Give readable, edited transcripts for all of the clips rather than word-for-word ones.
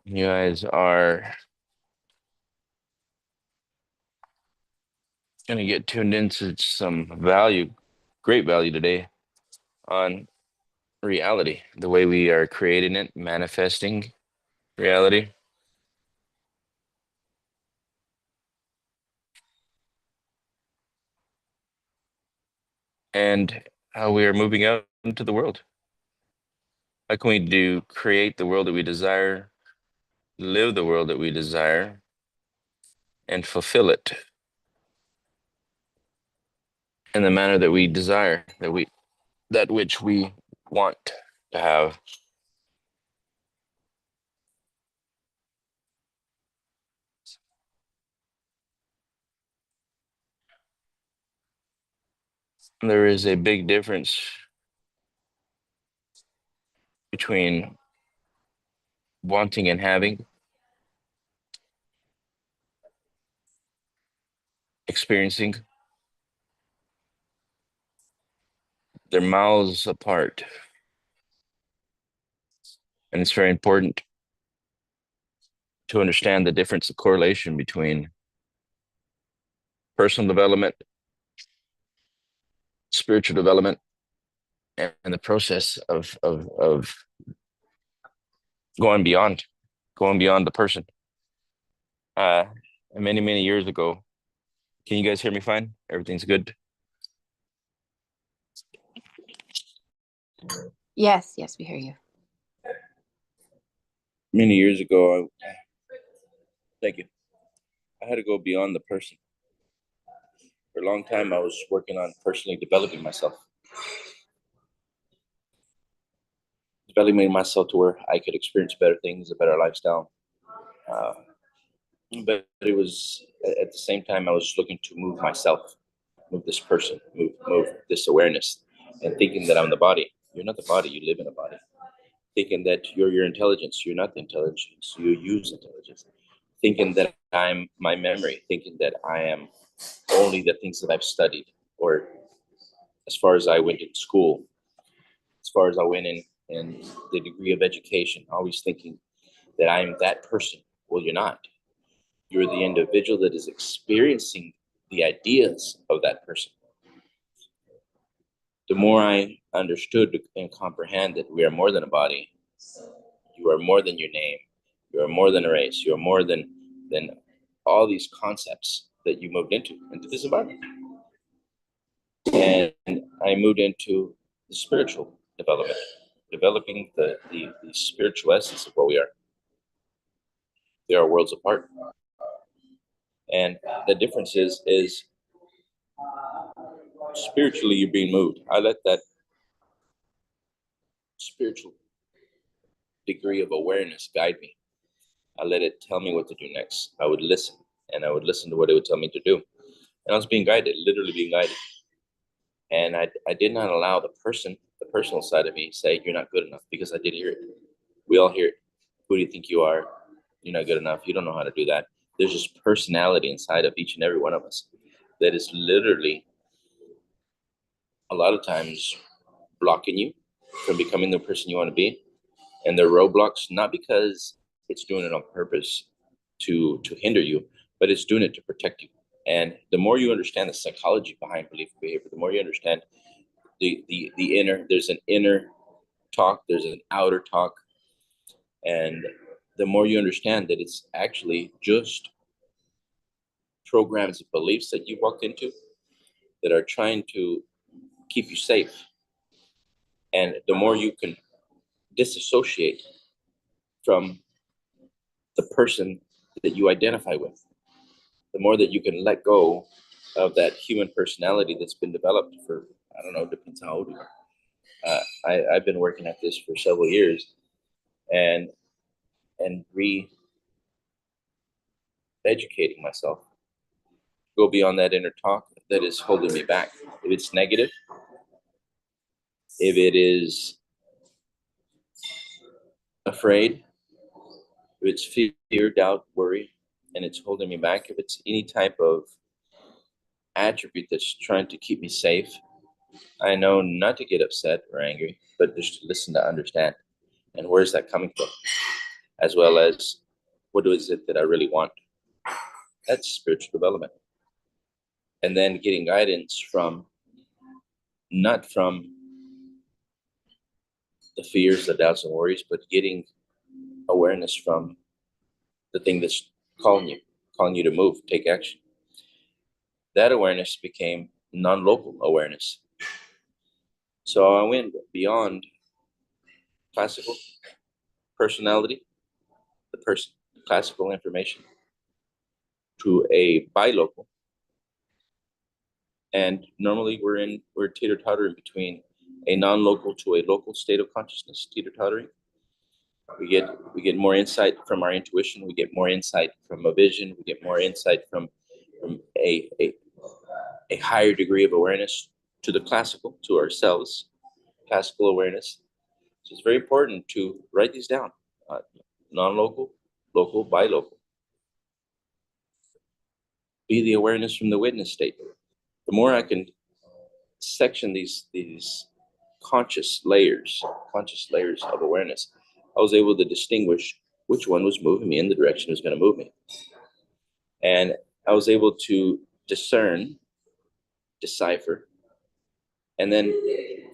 You guys are going to get tuned into some value, great value today on reality, the way we are creating it, manifesting reality, and how we are moving out into the world. How can we create the world that we desire, live the world that we desire, and fulfill it in the manner that we desire, that which we want to have. There is a big difference between wanting and having, experiencing. They're miles apart. And it's very important to understand the difference, the correlation between personal development, spiritual development, and the process of going beyond, going beyond the person. Uh, many, many years ago, can you guys hear me fine? Everything's good? Yes, yes, we hear you. Many years ago, thank you. I had to go beyond the person. For a long time, I was working on personally developing myself to where I could experience better things, a better lifestyle. Uh, but it was at the same time I was looking to move myself, move this person, move this awareness, and thinking that I'm the body. You're not the body. You live in a body. Thinking that you're your intelligence. You're not the intelligence. You use intelligence. Thinking that I'm my memory. Thinking that I am only the things that I've studied, or as far as I went in school, as far as I went in the degree of education. Always thinking that I'm that person. Well, you're not. You're the individual that is experiencing the ideas of that person. The more I understood and comprehend that we are more than a body, you are more than your name, you are more than a race, you are more than all these concepts that you moved into this environment. And I moved into the spiritual development, developing the spiritual essence of what we are. They are worlds apart. And the difference is spiritually you're being moved. I let that spiritual degree of awareness guide me. I let it tell me what to do next. I would listen, and I would listen to what it would tell me to do. And I was being guided, literally being guided. And I did not allow the personal side of me say, you're not good enough, because I did hear it. We all hear it. Who do you think you are? You're not good enough. You don't know how to do that. There's this personality inside of each and every one of us that is literally a lot of times blocking you from becoming the person you want to be. And they're roadblocks, not because it's doing it on purpose to hinder you, but it's doing it to protect you. And the more you understand the psychology behind belief and behavior, the more you understand the inner, there's an inner talk, there's an outer talk. And the more you understand that it's actually just programs and beliefs that you walked into that are trying to keep you safe. And the more you can disassociate from the person that you identify with, the more that you can let go of that human personality that's been developed for, I don't know, depends how old you are. I've been working at this for several years, and re-educating myself, go beyond that inner talk that is holding me back. If it's negative, if it is afraid, if it's fear, doubt, worry, and it's holding me back, if it's any type of attribute that's trying to keep me safe, I know not to get upset or angry, but just to listen to understand. And where's that coming from? as well as what is it that I really want. That's spiritual development. And then getting guidance from, not from the fears, the doubts and worries, but getting awareness from the thing that's calling you to move, take action. That awareness became non-local awareness. So I went beyond classical personality, the person, classical information, to a bilocal. And normally we're teeter-tottering between a non-local to a local state of consciousness, teeter-tottering. We get more insight from our intuition. We get more insight from a vision. We get more insight from a higher degree of awareness to the classical, to ourselves, classical awareness. So it's very important to write these down. Non-local, local, bilocal. Be the awareness from the witness state. The more I can section these conscious layers of awareness, I was able to distinguish which one was moving me in the direction it was going to move me. And I was able to discern, decipher, and then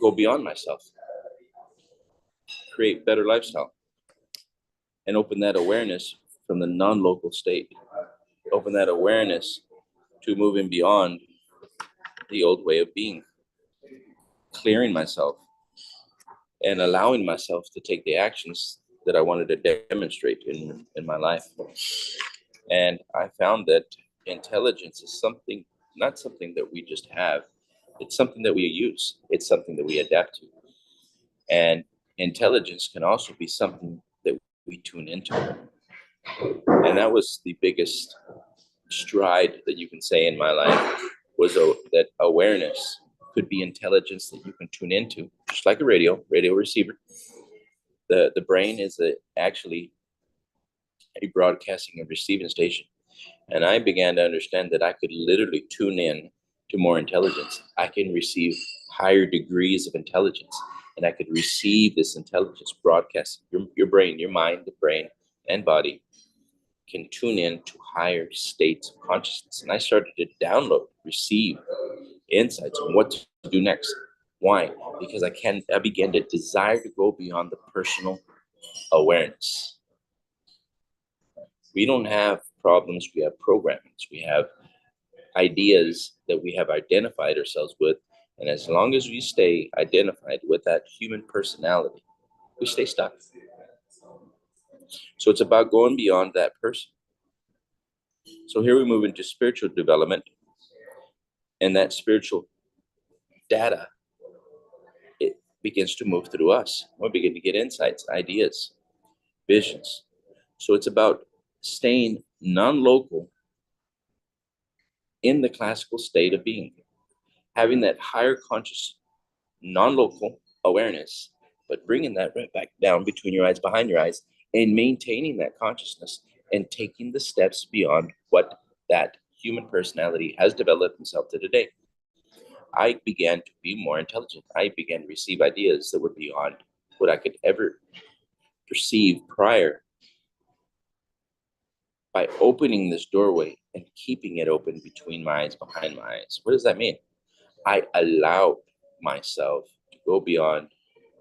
go beyond myself, create better lifestyle, and open that awareness from the non-local state, open that awareness to moving beyond the old way of being, clearing myself and allowing myself to take the actions that I wanted to demonstrate in my life. And I found that intelligence is something, not something that we just have, it's something that we use, it's something that we adapt to. And intelligence can also be something that we tune into. And that was the biggest stride that you can say in my life, was that awareness could be intelligence that you can tune into, just like a radio receiver. The brain is actually a broadcasting and receiving station. And I began to understand that I could literally tune in to more intelligence. I can receive higher degrees of intelligence, and I could receive this intelligence broadcast. Your brain, your mind, the brain and body can tune in to higher states of consciousness. And I started to download, receive insights on what to do next. Why? Because I began to desire to go beyond the personal awareness. We don't have problems, we have programmings, we have ideas that we have identified ourselves with. And as long as we stay identified with that human personality, we stay stuck. So it's about going beyond that person. So here we move into spiritual development, and that spiritual data, it begins to move through us. We begin to get insights, ideas, visions. So it's about staying non-local in the classical state of being, having that higher conscious, non-local awareness, but bringing that right back down between your eyes, behind your eyes, and maintaining that consciousness and taking the steps beyond what that human personality has developed itself to today. I began to be more intelligent. I began to receive ideas that were beyond what I could ever perceive prior. By opening this doorway and keeping it open between my eyes, behind my eyes. What does that mean? I allowed myself to go beyond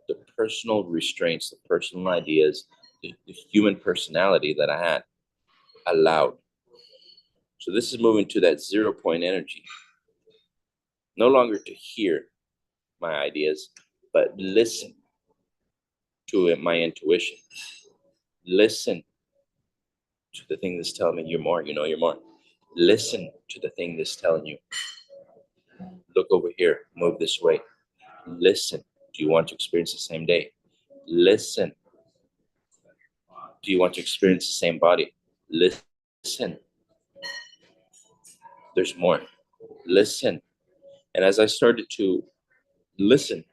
the personal restraints, the personal ideas, the human personality that I had. Allowed. So this is moving to that 0 point energy. No longer to hear my ideas, but listen to it, my intuition. Listen to the thing that's telling me you're more, you're more. Listen to the thing that's telling you, look over here, move this way. Listen. Do you want to experience the same day? Listen. Do you want to experience the same body? Listen. There's more. Listen. And as I started to listen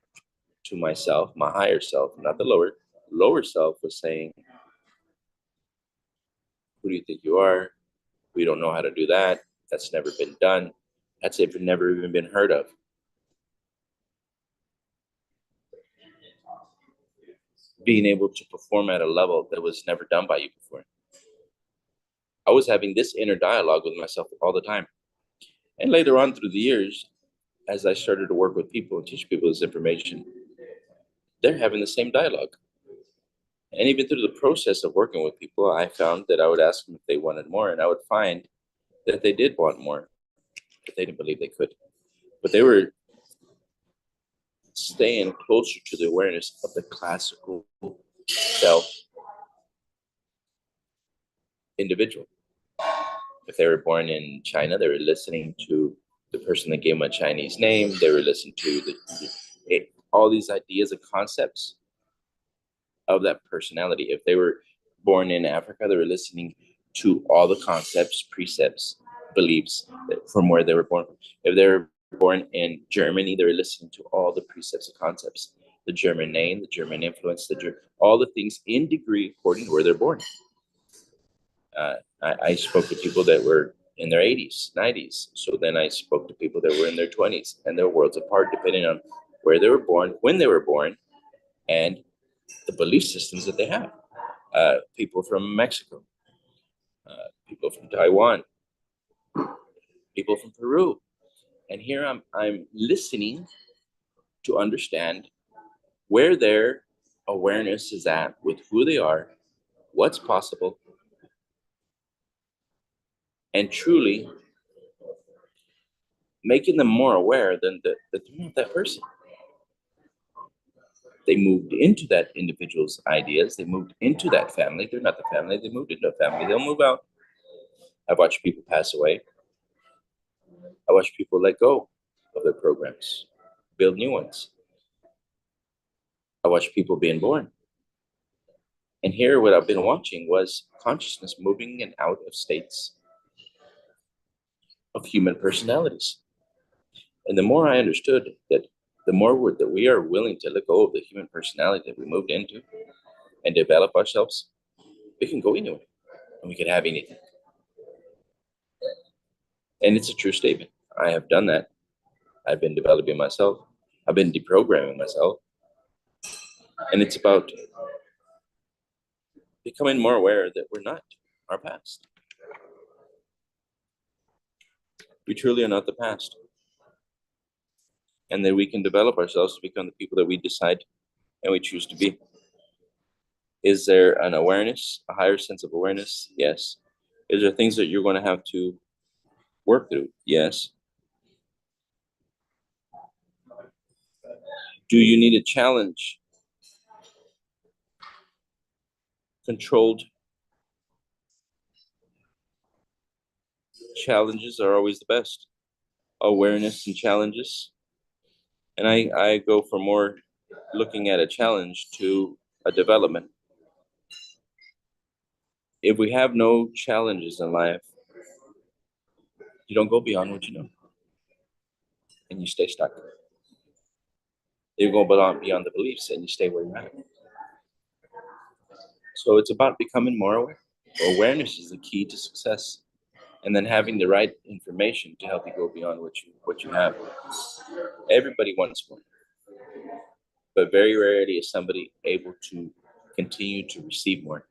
to myself, my higher self, not the lower self was saying, who do you think you are? We don't know how to do that. That's never been done. That's never even been heard of. being able to perform at a level that was never done by you before. I was having this inner dialogue with myself all the time. And later on through the years, as I started to work with people and teach people this information, they're having the same dialogue. And even through the process of working with people, I found that I would ask them if they wanted more, and I would find that they did want more, but they didn't believe they could. But they were staying closer to the awareness of the classical self individual. If they were born in China, they were listening to the person that gave them a Chinese name. They were listening to all these ideas and concepts of that personality. If they were born in Africa, they were listening to all the concepts, precepts, beliefs from where they were born. If they were born in Germany, they were listening to all the precepts and concepts, the German name, the German influence, all the things in degree according to where they're born. I spoke to people that were in their 80s, 90s. So then I spoke to people that were in their 20s, and their worlds apart depending on where they were born, when they were born, and the belief systems that they have. People from Mexico, people from Taiwan, people from Peru. And here I'm listening to understand where their awareness is at with who they are, what's possible, and truly making them more aware that they're not that person. They moved into that individual's ideas. They moved into that family. They're not the family. They moved into a family. They'll move out. I've watched people pass away. I watch people let go of their programs, build new ones. I watch people being born. And here, what I've been watching was consciousness moving in out of states of human personalities. And the more I understood that, the more that we are willing to let go of the human personality that we moved into and develop ourselves, we can go anywhere and we can have anything. And it's a true statement. I have done that. I've been developing myself. I've been deprogramming myself. And it's about becoming more aware that we're not our past. We truly are not the past. And that we can develop ourselves to become the people that we decide and we choose to be. Is there an awareness, a higher sense of awareness? Yes. Is there things that you're going to have to work through? Yes. Do you need a challenge? Controlled challenges are always the best. Awareness and challenges. And I go for more looking at a challenge to a development. If we have no challenges in life, you don't go beyond what you know. And you stay stuck. You go beyond the beliefs and you stay where you're at. So it's about becoming more aware. Awareness is the key to success. And then having the right information to help you go beyond what you have. Everybody wants more. But very rarely is somebody able to continue to receive more.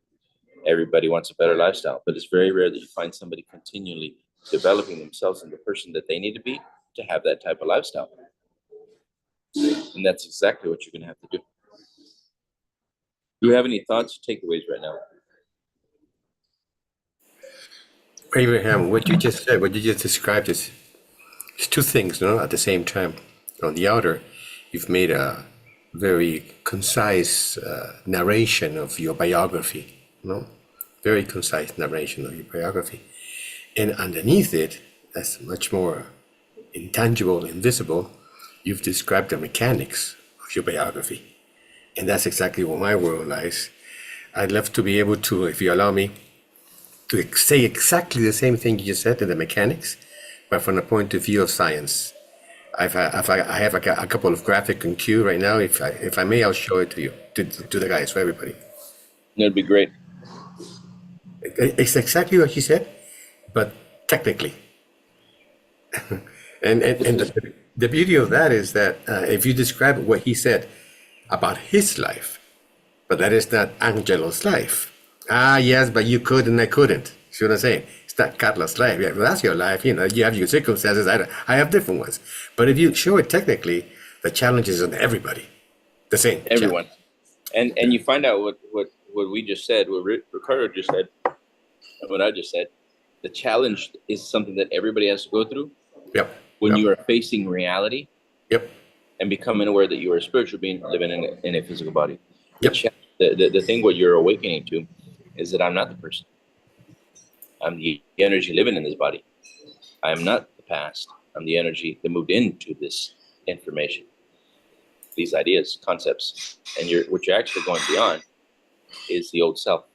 Everybody wants a better lifestyle, but it's very rare that you find somebody continually developing themselves into the person that they need to be to have that type of lifestyle. And that's exactly what you're going to have to do. Do you have any thoughts or takeaways right now? Abraham, what you just said, what you just described is two things, no, at the same time. On the outer, you've made a very concise narration of your biography, no? Very concise narration of your biography. And underneath it, that's much more intangible, invisible, you've described the mechanics of your biography. And that's exactly where my world lies. I'd love to be able to, if you allow me, to say exactly the same thing you just said in the mechanics, but from the point of view of science. I have a couple of graphic in queue right now. If I may, I'll show it to you, to the guys, for everybody. That'd be great. It's exactly what you said, but technically. and the beauty of that is that if you describe what he said about his life, But that is not Angelo's life. Ah, yes, but you could and I couldn't. See what I'm saying? It's not Carlos' life. Yeah, well, that's your life. You have your circumstances. I have different ones. But if you show it technically, the challenge is on everybody. The same. Everyone. And you find out what we just said, what Ricardo just said, and what I just said. The challenge is something that everybody has to go through. Yep. When you are facing reality. Yep. And becoming aware that you are a spiritual being living in a physical body. Yep. The thing what you're awakening to is that I'm not the person. I'm the energy living in this body. I am not the past. I'm the energy that moved into this information, these ideas, concepts. And what you're actually going beyond is the old self.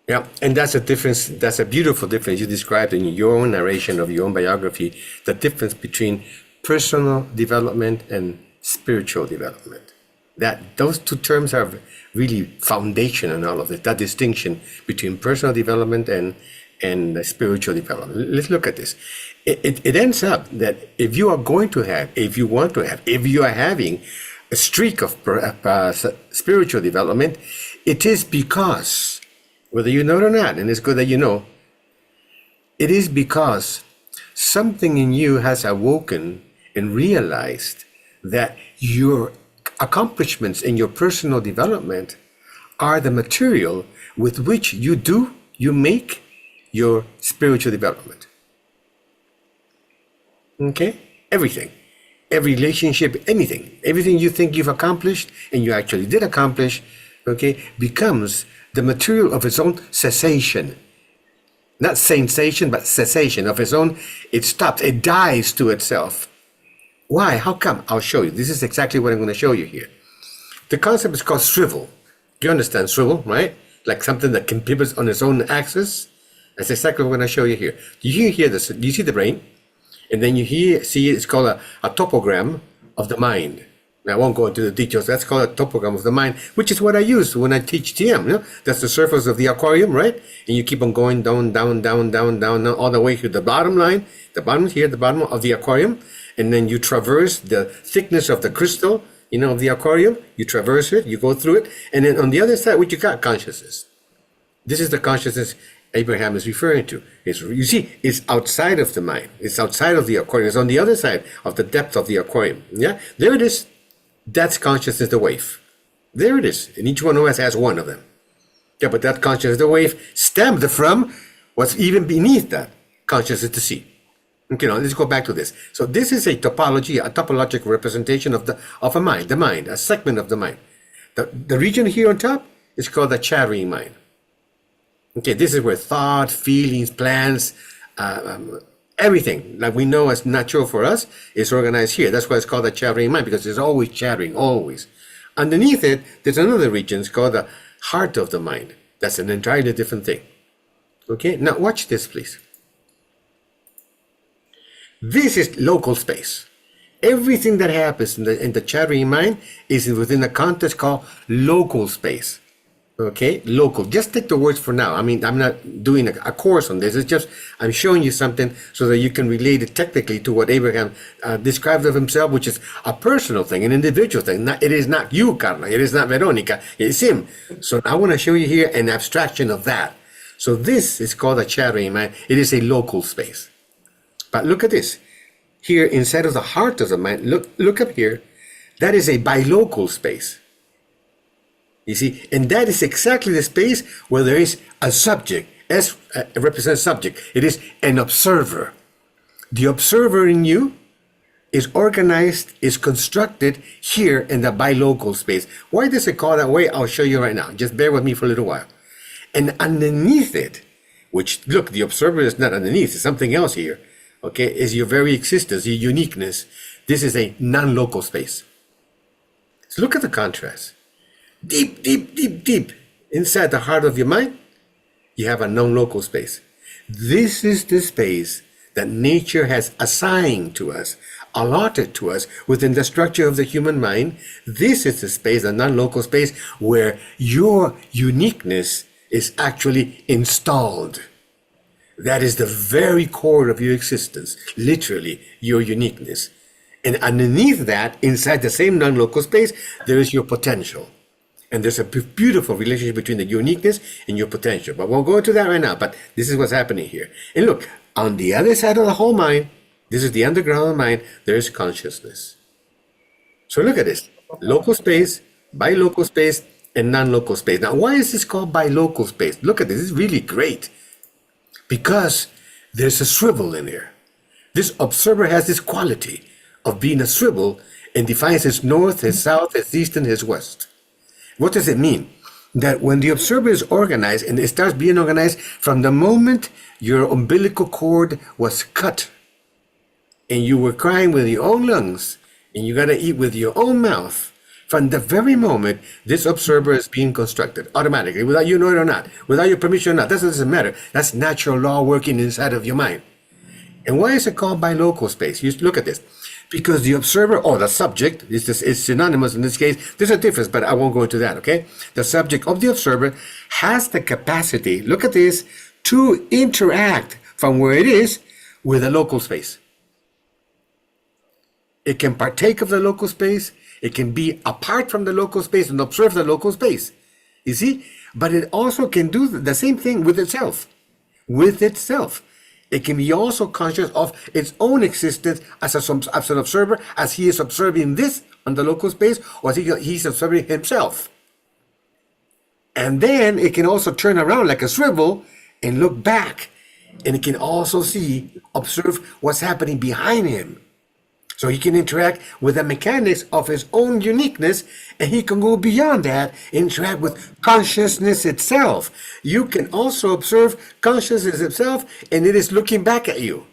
Yeah, and that's a difference. That's a beautiful difference you described in your own narration of your own biography, the difference between personal development and spiritual development. That those two terms are really foundation in all of it, that distinction between personal development and spiritual development. Let's look at this. It ends up that if you are going to have, if you want to have, if you are having a streak of spiritual development, it is because, whether you know it or not, and it's good that you know, it is because something in you has awoken and realized that your accomplishments in your personal development are the material with which you make your spiritual development. Okay? Everything. Every relationship, everything you think you've accomplished and you actually did accomplish, okay, becomes the material of its own cessation. Not sensation, but cessation of its own. It stops, it dies to itself. Why? How come? I'll show you. This is exactly what I'm going to show you here. The concept is called swivel. Do you understand swivel, right? Like something that can pivot on its own axis. That's exactly what I'm going to show you here. Do you hear this? Do you see the brain? And then see it's called a topogram of the mind. Now, I won't go into the details. That's called a topogram of the mind, which is what I use when I teach TM. You know? That's the surface of the aquarium, right? And you keep on going down, all the way to the bottom line. The bottom here, the bottom of the aquarium. And then you traverse the thickness of the crystal, of the aquarium. You traverse it, you go through it. And then on the other side, what you got? Consciousness. This is the consciousness Abraham is referring to. It's outside of the mind. It's outside of the aquarium. It's on the other side of the depth of the aquarium. Yeah, there it is. That's consciousness, the wave. There it is. And each one of us has one of them. Yeah, but that consciousness, the wave, stemmed from what's even beneath that consciousness, the sea. Okay, now let's go back to this. So this is a topology, a topological representation of a mind, the mind, a segment of the mind. The region here on top is called the chattering mind. Okay, this is where thought, feelings, plans, everything like we know as natural for us is organized here. That's why it's called the chattering mind, because it's always chattering, always. Underneath it, there's another region. It's called the heart of the mind. That's an entirely different thing. Okay, now watch this, please. This is local space. Everything that happens in the chattering mind is within a context called local space. Okay, local. Just take the words for now. I mean, I'm not doing a course on this. It's just I'm showing you something so that you can relate it technically to what Abraham described of himself, which is a personal thing, an individual thing. It is not you, Carla. It is not Veronica. It's him. So I want to show you here an abstraction of that. So this is called a chattering mind. It is a local space. But look at this. Here, inside of the heart of the mind, look up here. That is a bilocal space. You see, and that is exactly the space where there is a subject. S represents subject. It is an observer. The observer in you is organized, is constructed here in the bilocal space. Why does it call that way? I'll show you right now. Just bear with me for a little while. And underneath it, which, look, the observer is not underneath, it's something else here, okay, is your very existence, your uniqueness. This is a non-local space. So look at the contrast. Deep, deep, deep, deep inside the heart of your mind, you have a non-local space. This is the space that nature has assigned to us, allotted to us within the structure of the human mind. This is the space, the non-local space, where your uniqueness is actually installed. That is the very core of your existence, literally, your uniqueness. And underneath that, inside the same non-local space, there is your potential. And there's a beautiful relationship between the uniqueness and your potential. But we'll go into that right now. But this is what's happening here. And look, on the other side of the whole mind, this is the underground mind, there's consciousness. So look at this. Local space, bilocal space, and non-local space. Now, why is this called bilocal space? Look at this. This is really great. Because there's a swivel in there. This observer has this quality of being a swivel and defines his north, his south, his east, and his west. What does it mean? That when the observer is organized, and it starts being organized from the moment your umbilical cord was cut, and you were crying with your own lungs, and you got to eat with your own mouth, from the very moment this observer is being constructed, automatically, without you knowing it or not, without your permission or not, that doesn't matter. That's natural law working inside of your mind. And why is it called bilocal space? You look at this. Because the observer or the subject is synonymous in this case. There's a difference, but I won't go into that, okay? The subject of the observer has the capacity, look at this, to interact from where it is with a local space. It can partake of the local space. It can be apart from the local space and observe the local space. You see? But it also can do the same thing with itself. With itself. It can be also conscious of its own existence as an observer, as he is observing this on the local space, or as he's observing himself. And then it can also turn around like a swivel and look back. And it can also observe what's happening behind him. So he can interact with the mechanics of his own uniqueness, and he can go beyond that, interact with consciousness itself. You can also observe consciousness itself, and it is looking back at you.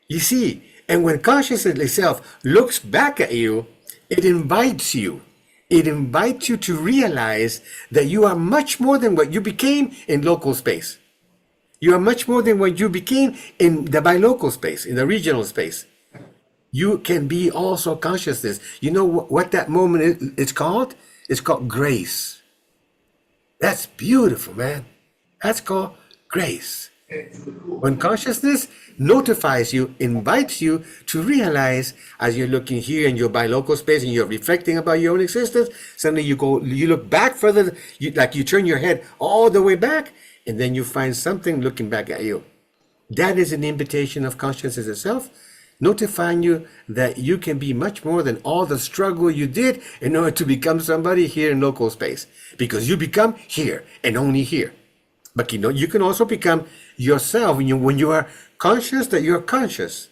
You see, and when consciousness itself looks back at you, it invites you. It invites you to realize that you are much more than what you became in local space. You are much more than what you became in the bilocal space, in the regional space. You can be also consciousness. You know what that moment is called? It's called grace. That's beautiful, man. That's called grace. When consciousness notifies you, invites you to realize, as you're looking here in your bilocal space and you're reflecting about your own existence, suddenly you look back further, like you turn your head all the way back, and then you find something looking back at you. That is an invitation of consciousness itself, notifying you that you can be much more than all the struggle you did in order to become somebody here in local space. Because you become here and only here. But you can also become yourself when you are conscious that you're conscious.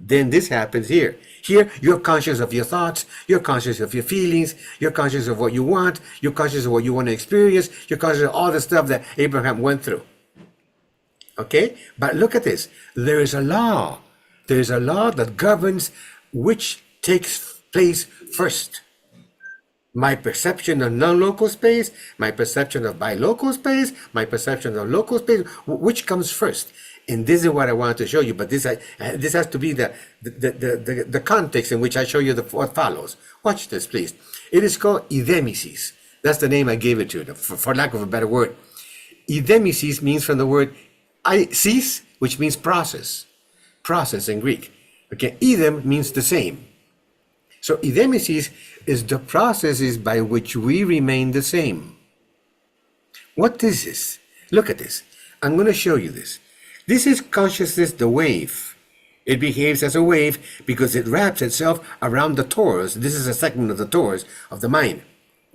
Then this happens here. Here, you're conscious of your thoughts, you're conscious of your feelings, you're conscious of what you want, you're conscious of what you want to experience, you're conscious of all the stuff that Abraham went through. Okay? But look at this. There is a law. There is a law that governs which takes place first. My perception of non-local space, my perception of bilocal space, my perception of local space, which comes first? And this is what I wanted to show you, but this has to be the context in which I show you what follows. Watch this, please. It is called edemesis. That's the name I gave it to you, for lack of a better word. Edemesis means from the word sis, which means process. Process in Greek. Okay, edem means the same. So edemesis is the processes by which we remain the same. What is this? Look at this. I'm going to show you this. This is consciousness, the wave. It behaves as a wave because it wraps itself around the torus. This is a segment of the torus of the mind.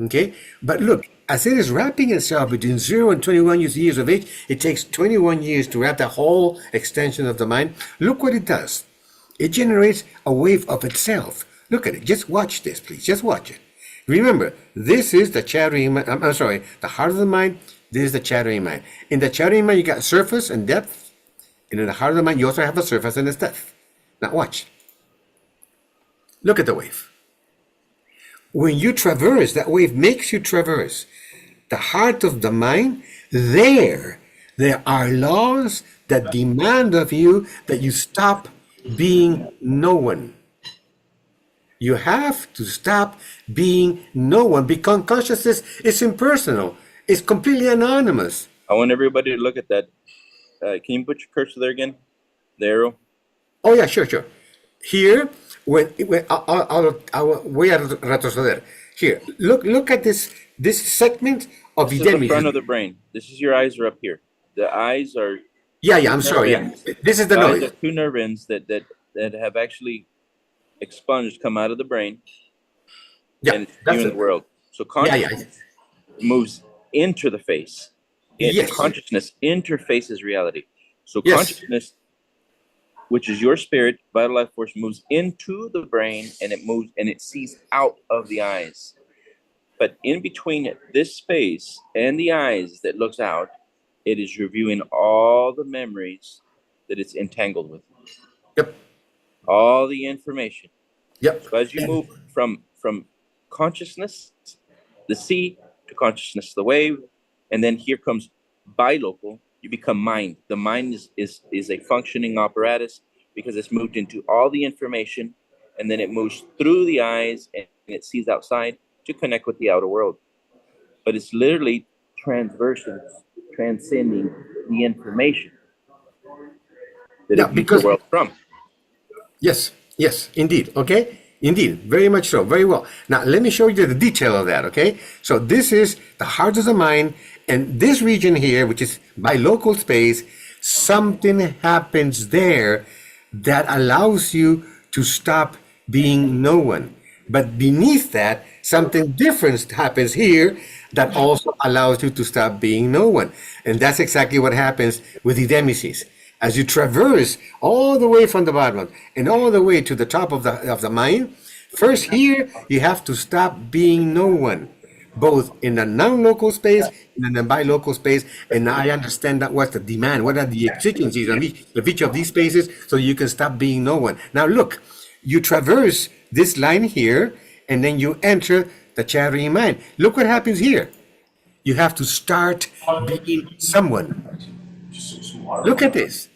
Okay? But look, as it is wrapping itself between 0 and 21 years of age, it takes 21 years to wrap that whole extension of the mind. Look what it does. It generates a wave of itself. Look at it. Just watch this, please. Just watch it. Remember, this is the chattering mind. I'm sorry, the heart of the mind. This is the chattering mind. In the chattering mind, you got surface and depth. And in the heart of the mind, you also have the surface and the depth. Now watch. Look at the wave. When you traverse, that wave makes you traverse the heart of the mind. There are laws that demand of you that you stop being no one. You have to stop being no one because consciousness is impersonal. It's completely anonymous. I want everybody to look at that. Can you put your cursor there again? The arrow? Oh, yeah, sure. Here, voy a retroceder. Here, look at this segment of This is the front edemesis. of the brain. This is your eyes are up here. The eyes are Yeah, two I'm nerve sorry. Yeah, ends. this is the The eyes are noise. two nerve ends that have actually expunged, come out of the brain, Yeah, and it's that's viewing the it. world. So Yeah, yeah. consciousness moves into the face. Yes, Consciousness interfaces reality. So yes. consciousness, which is your spirit, vital life force, moves into the brain and it moves and it sees out of the eyes. But in between this space and the eyes that looks out, it is reviewing all the memories that it's entangled with, Yep, all the information. yep. So as you move from consciousness, the sea, to consciousness, the wave, and then here comes bilocal. You become mind. The mind is a functioning apparatus because it's moved into all the information, and then it moves through the eyes and it sees outside to connect with the outer world. But it's literally transversing, transcending the information that Yeah, it views the because world from. yes, yes, indeed. Okay, indeed, very much so, very well. Now let me show you the detail of that. Okay, so this is the heart of the mind, and this region here, which is bilocal space, something happens there that allows you to stop being no one. But beneath that, something different happens here that also allows you to stop being no one. And that's exactly what happens with edemesis. As you traverse all the way from the bottom and all the way to the top of the mind, first here you have to stop being no one, both in the non-local space and in the bilocal space. And I understand that what's the demand, what are the exigencies of each of these spaces, so you can stop being no one. Now look, you traverse this line here, and then you enter the chattering mind. Look what happens here. You have to start being someone. Look at this.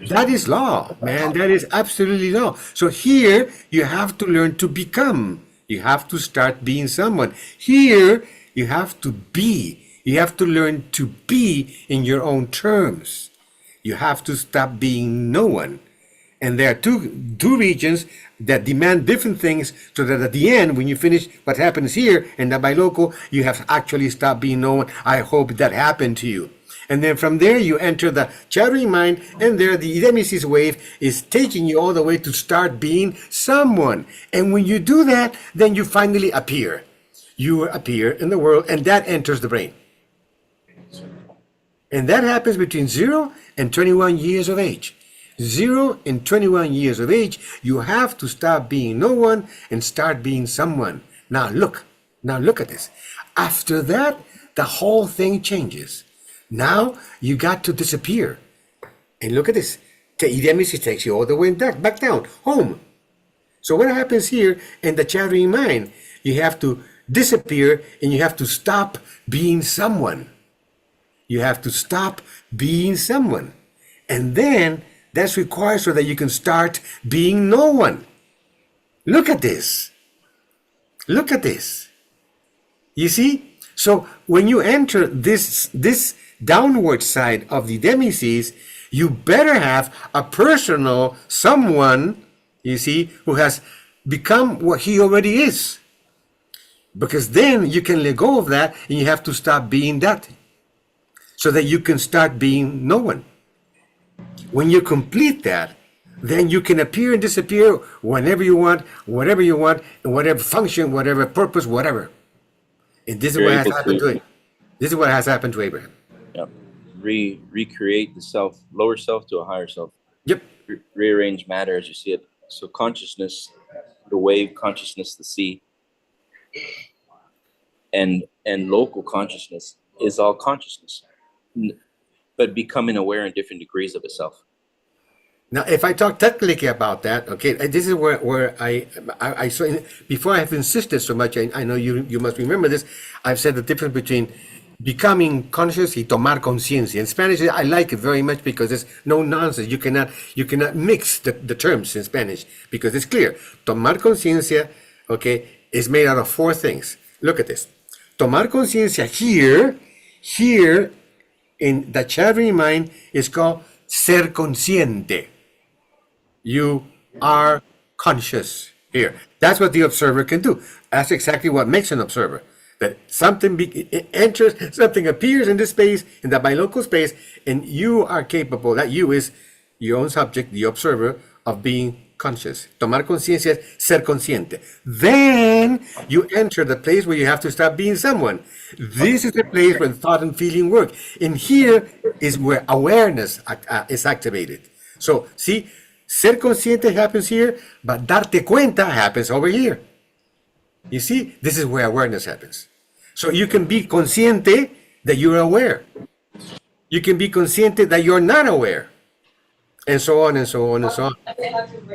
That is law, man. That is absolutely law. So here you have to learn to become. You have to start being someone. Here you have to be. You have to learn to be in your own terms. You have to stop being no one. And there are two regions that demand different things, so that at the end, when you finish what happens here in the bilocal, you have actually stopped being no one. I hope that happened to you. And then from there, you enter the chattering mind, and there the edemesis wave is taking you all the way to start being someone. And when you do that, then you finally appear. You appear in the world, and that enters the brain. And that happens between 0 and 21 years of age. 0 and 21 years of age, you have to stop being no one and start being someone. Now look at this. After that, the whole thing changes. Now you got to disappear. And look at this. The edemesis takes you all the way back down, home. So what happens here in the chattering mind? You have to disappear and you have to stop being someone. You have to stop being someone. And then that's required so that you can start being no one. Look at this. Look at this. You see? So when you enter this downward side of the demises, you better have a personal someone, you see, who has become what he already is. Because then you can let go of that and you have to stop being that, so that you can start being no one. When you complete that, then you can appear and disappear whenever you want, whatever you want, and whatever function, whatever purpose, whatever. And this is You're what has able happened to to it. This is what has happened to Abraham. recreate the self, lower self to a higher self, Yep. rearrange matter as you see it. So consciousness, the wave, consciousness, the sea, and local consciousness is all consciousness, but becoming aware in different degrees of itself. Now, if I talk technically about that, okay, this is where I so before I have insisted so much. I know you must remember this. I've said the difference between becoming conscious y tomar conciencia. In Spanish, I like it very much because there's no nonsense. You cannot mix the terms in Spanish because it's clear. Tomar conciencia, okay, is made out of four things. Look at this. Tomar conciencia here in the chattering mind is called ser consciente. You are conscious. Here. That's what the observer can do. That's exactly what makes an observer. That something enters, something appears in this space, in the bilocal space, and you are capable, that you is your own subject, the observer, of being conscious. Tomar conciencia es ser consciente. Then you enter the place where you have to stop being someone. This is the place when thought and feeling work. And here is where awareness is activated. So, see, ser consciente happens here, but darte cuenta happens over here. You see, this is where awareness happens. So you can be consciente that you're aware. You can be consciente that you're not aware. And so on and so on and so on.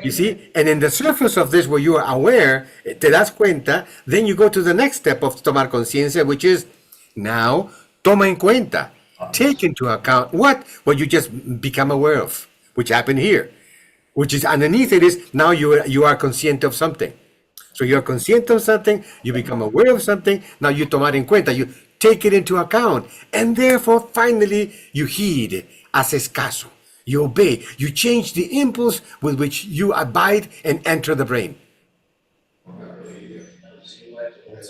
You see? And in the surface of this, where you are aware, te das cuenta, then you go to the next step of tomar conciencia, which is now toma en cuenta. Take into account what? What you just become aware of, which happened here. Which is underneath it is now you are conscient of something. So you're conscient of something, you become aware of something, now you tomar en cuenta, you take it into account, and therefore finally you heed, haces caso, you obey, you change the impulse with which you abide and enter the brain.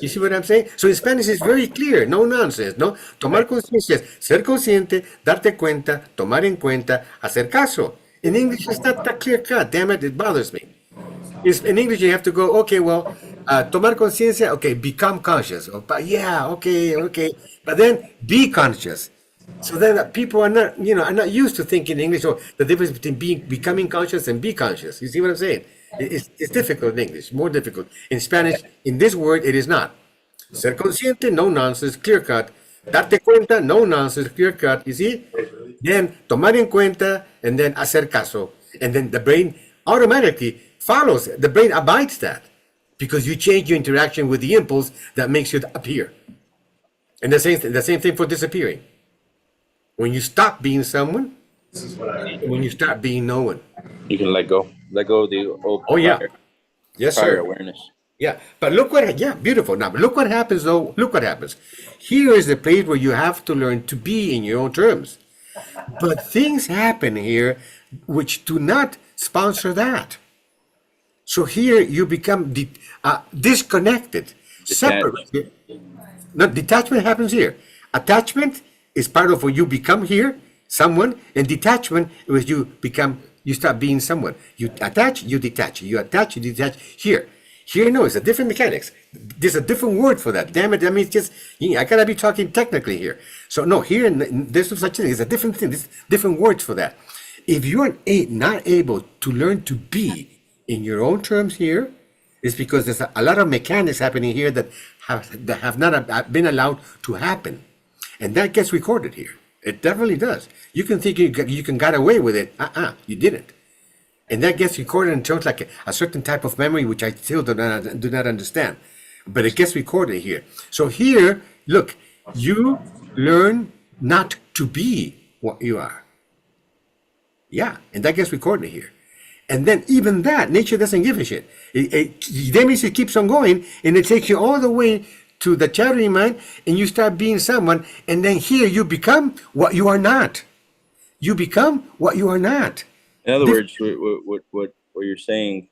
You see what I'm saying? So in Spanish it's very clear, no nonsense, ¿no? Tomar conciencia es ser consciente, darte cuenta, tomar en cuenta, hacer caso. In English it's not that clear cut, damn it, it bothers me. In English, you have to go, okay, well, tomar conciencia, okay, become conscious. Oh, but yeah, okay. But then be conscious. So then people are not, are not used to thinking English or the difference between becoming conscious and be conscious. You see what I'm saying? It's difficult in English, more difficult. In Spanish, in this word, it is not. Ser consciente, no nonsense, clear cut. Darte cuenta, no nonsense, clear cut. You see? Then tomar en cuenta, and then hacer caso. And then the brain automatically follows it. The brain abides that because you change your interaction with the impulse that makes you appear. And the same thing for disappearing. When you stop being someone, when you start being no one. You can let go of the old Oh yeah, yes prior sir. awareness. Yeah, but look what, yeah, beautiful. Now, look what happens though. Look what happens. Here is the place where you have to learn to be in your own terms. But things happen here which do not sponsor that. So here you become disconnected, separated. No, detachment happens here. Attachment is part of what you become here, someone, and detachment is you start being someone. You attach, you detach. You attach, you detach. Here, no, it's a different mechanics. There's a different word for that. Damn it, I mean, it's just, I gotta be talking technically here. So no, here, there's no such thing. It's a different thing. There's different words for that. If you're not able to learn to be in your own terms here, it's because there's a lot of mechanics happening here that have not been allowed to happen. And that gets recorded here. It definitely does. You can think you can get away with it. You didn't. And that gets recorded in terms like a certain type of memory, which I still do not understand. But it gets recorded here. So here, look, you learn not to be what you are. Yeah, and that gets recorded here. And then even that, nature doesn't give a shit. That means it keeps on going, and it takes you all the way to the chattering mind, and you start being someone, and then here you become what you are not. You become what you are not. In other words, what you're saying,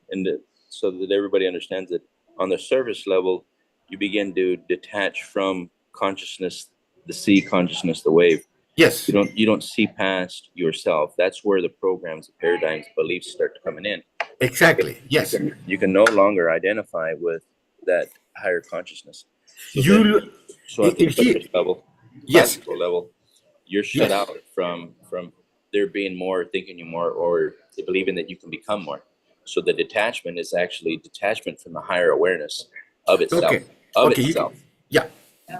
so that everybody understands it, on the surface level, you begin to detach from consciousness, the sea consciousness, the wave. Yes. You don't see past yourself. That's where the programs, the paradigms, beliefs start coming in. Exactly. Yes. You can no longer identify with that higher consciousness. So at the surface level, yes, classical level, you're shut out from there being more, thinking you more, or believing that you can become more. So the detachment is actually detachment from the higher awareness of itself. Okay. Of itself. Yes.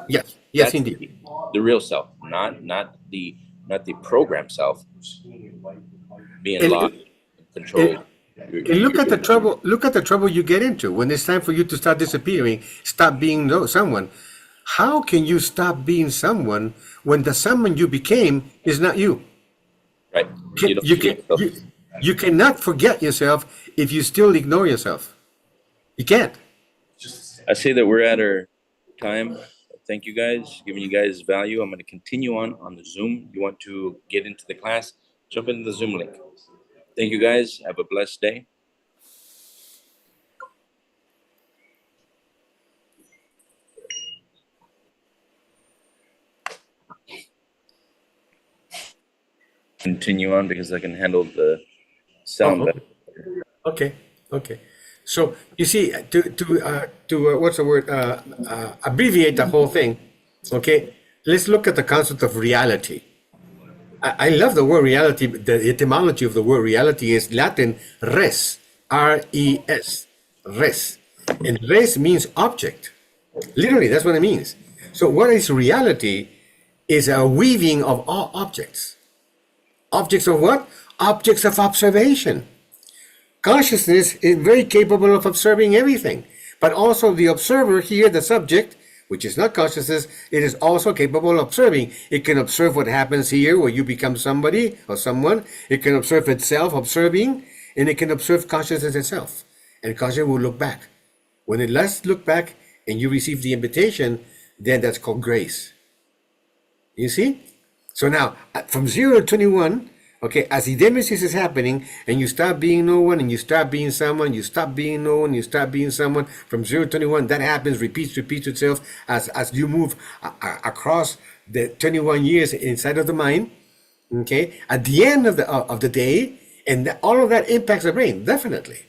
Yes, That's indeed. The real self, not the program self being locked and controlled. And look at the trouble. Look at the trouble you get into when it's time for you to start disappearing. Stop being someone. How can you stop being someone when the someone you became is not you? Right. You cannot forget yourself if you still ignore yourself. You can't. I say that we're at our time. Thank you guys, giving you guys value. I'm going to continue on the Zoom. You want to get into the class, jump into the Zoom link. Thank you guys. Have a blessed day. continue on because I can handle the sound Oh, better. okay, okay. So you see, to what's the word? Abbreviate the whole thing. Okay, let's look at the concept of reality. I love the word reality. The etymology of the word reality is Latin res, R-E-S, res, and res means object. Literally, that's what it means. So, what is reality? Is a weaving of all objects. Objects of what? Objects of observation. Consciousness is very capable of observing everything, but also the observer here, the subject, which is not consciousness, it is also capable of observing. It can observe what happens here where you become somebody or someone. It can observe itself observing, and it can observe consciousness itself. And consciousness will look back. When it last look back and you receive the invitation, then that's called grace. You see? So now, from 0 to 21, okay, as the edemesis is happening, and you stop being no one, and you start being someone, you stop being no one, you start being someone, from 0 to 21, that happens, repeats itself as you move across the 21 years inside of the mind, okay? At the end of the day, and all of that impacts the brain, definitely.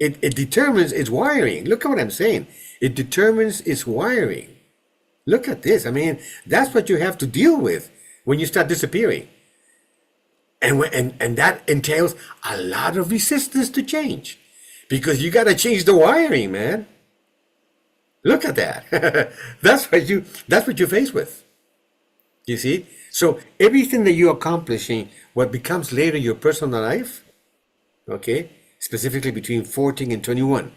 It determines its wiring. Look at what I'm saying. It determines its wiring. Look at this. I mean, that's what you have to deal with when you start disappearing. And that entails a lot of resistance to change because you got to change the wiring, man. Look at that. That's what you face with. You see? So everything that you're accomplishing, what becomes later your personal life, okay, specifically between 14 and 21.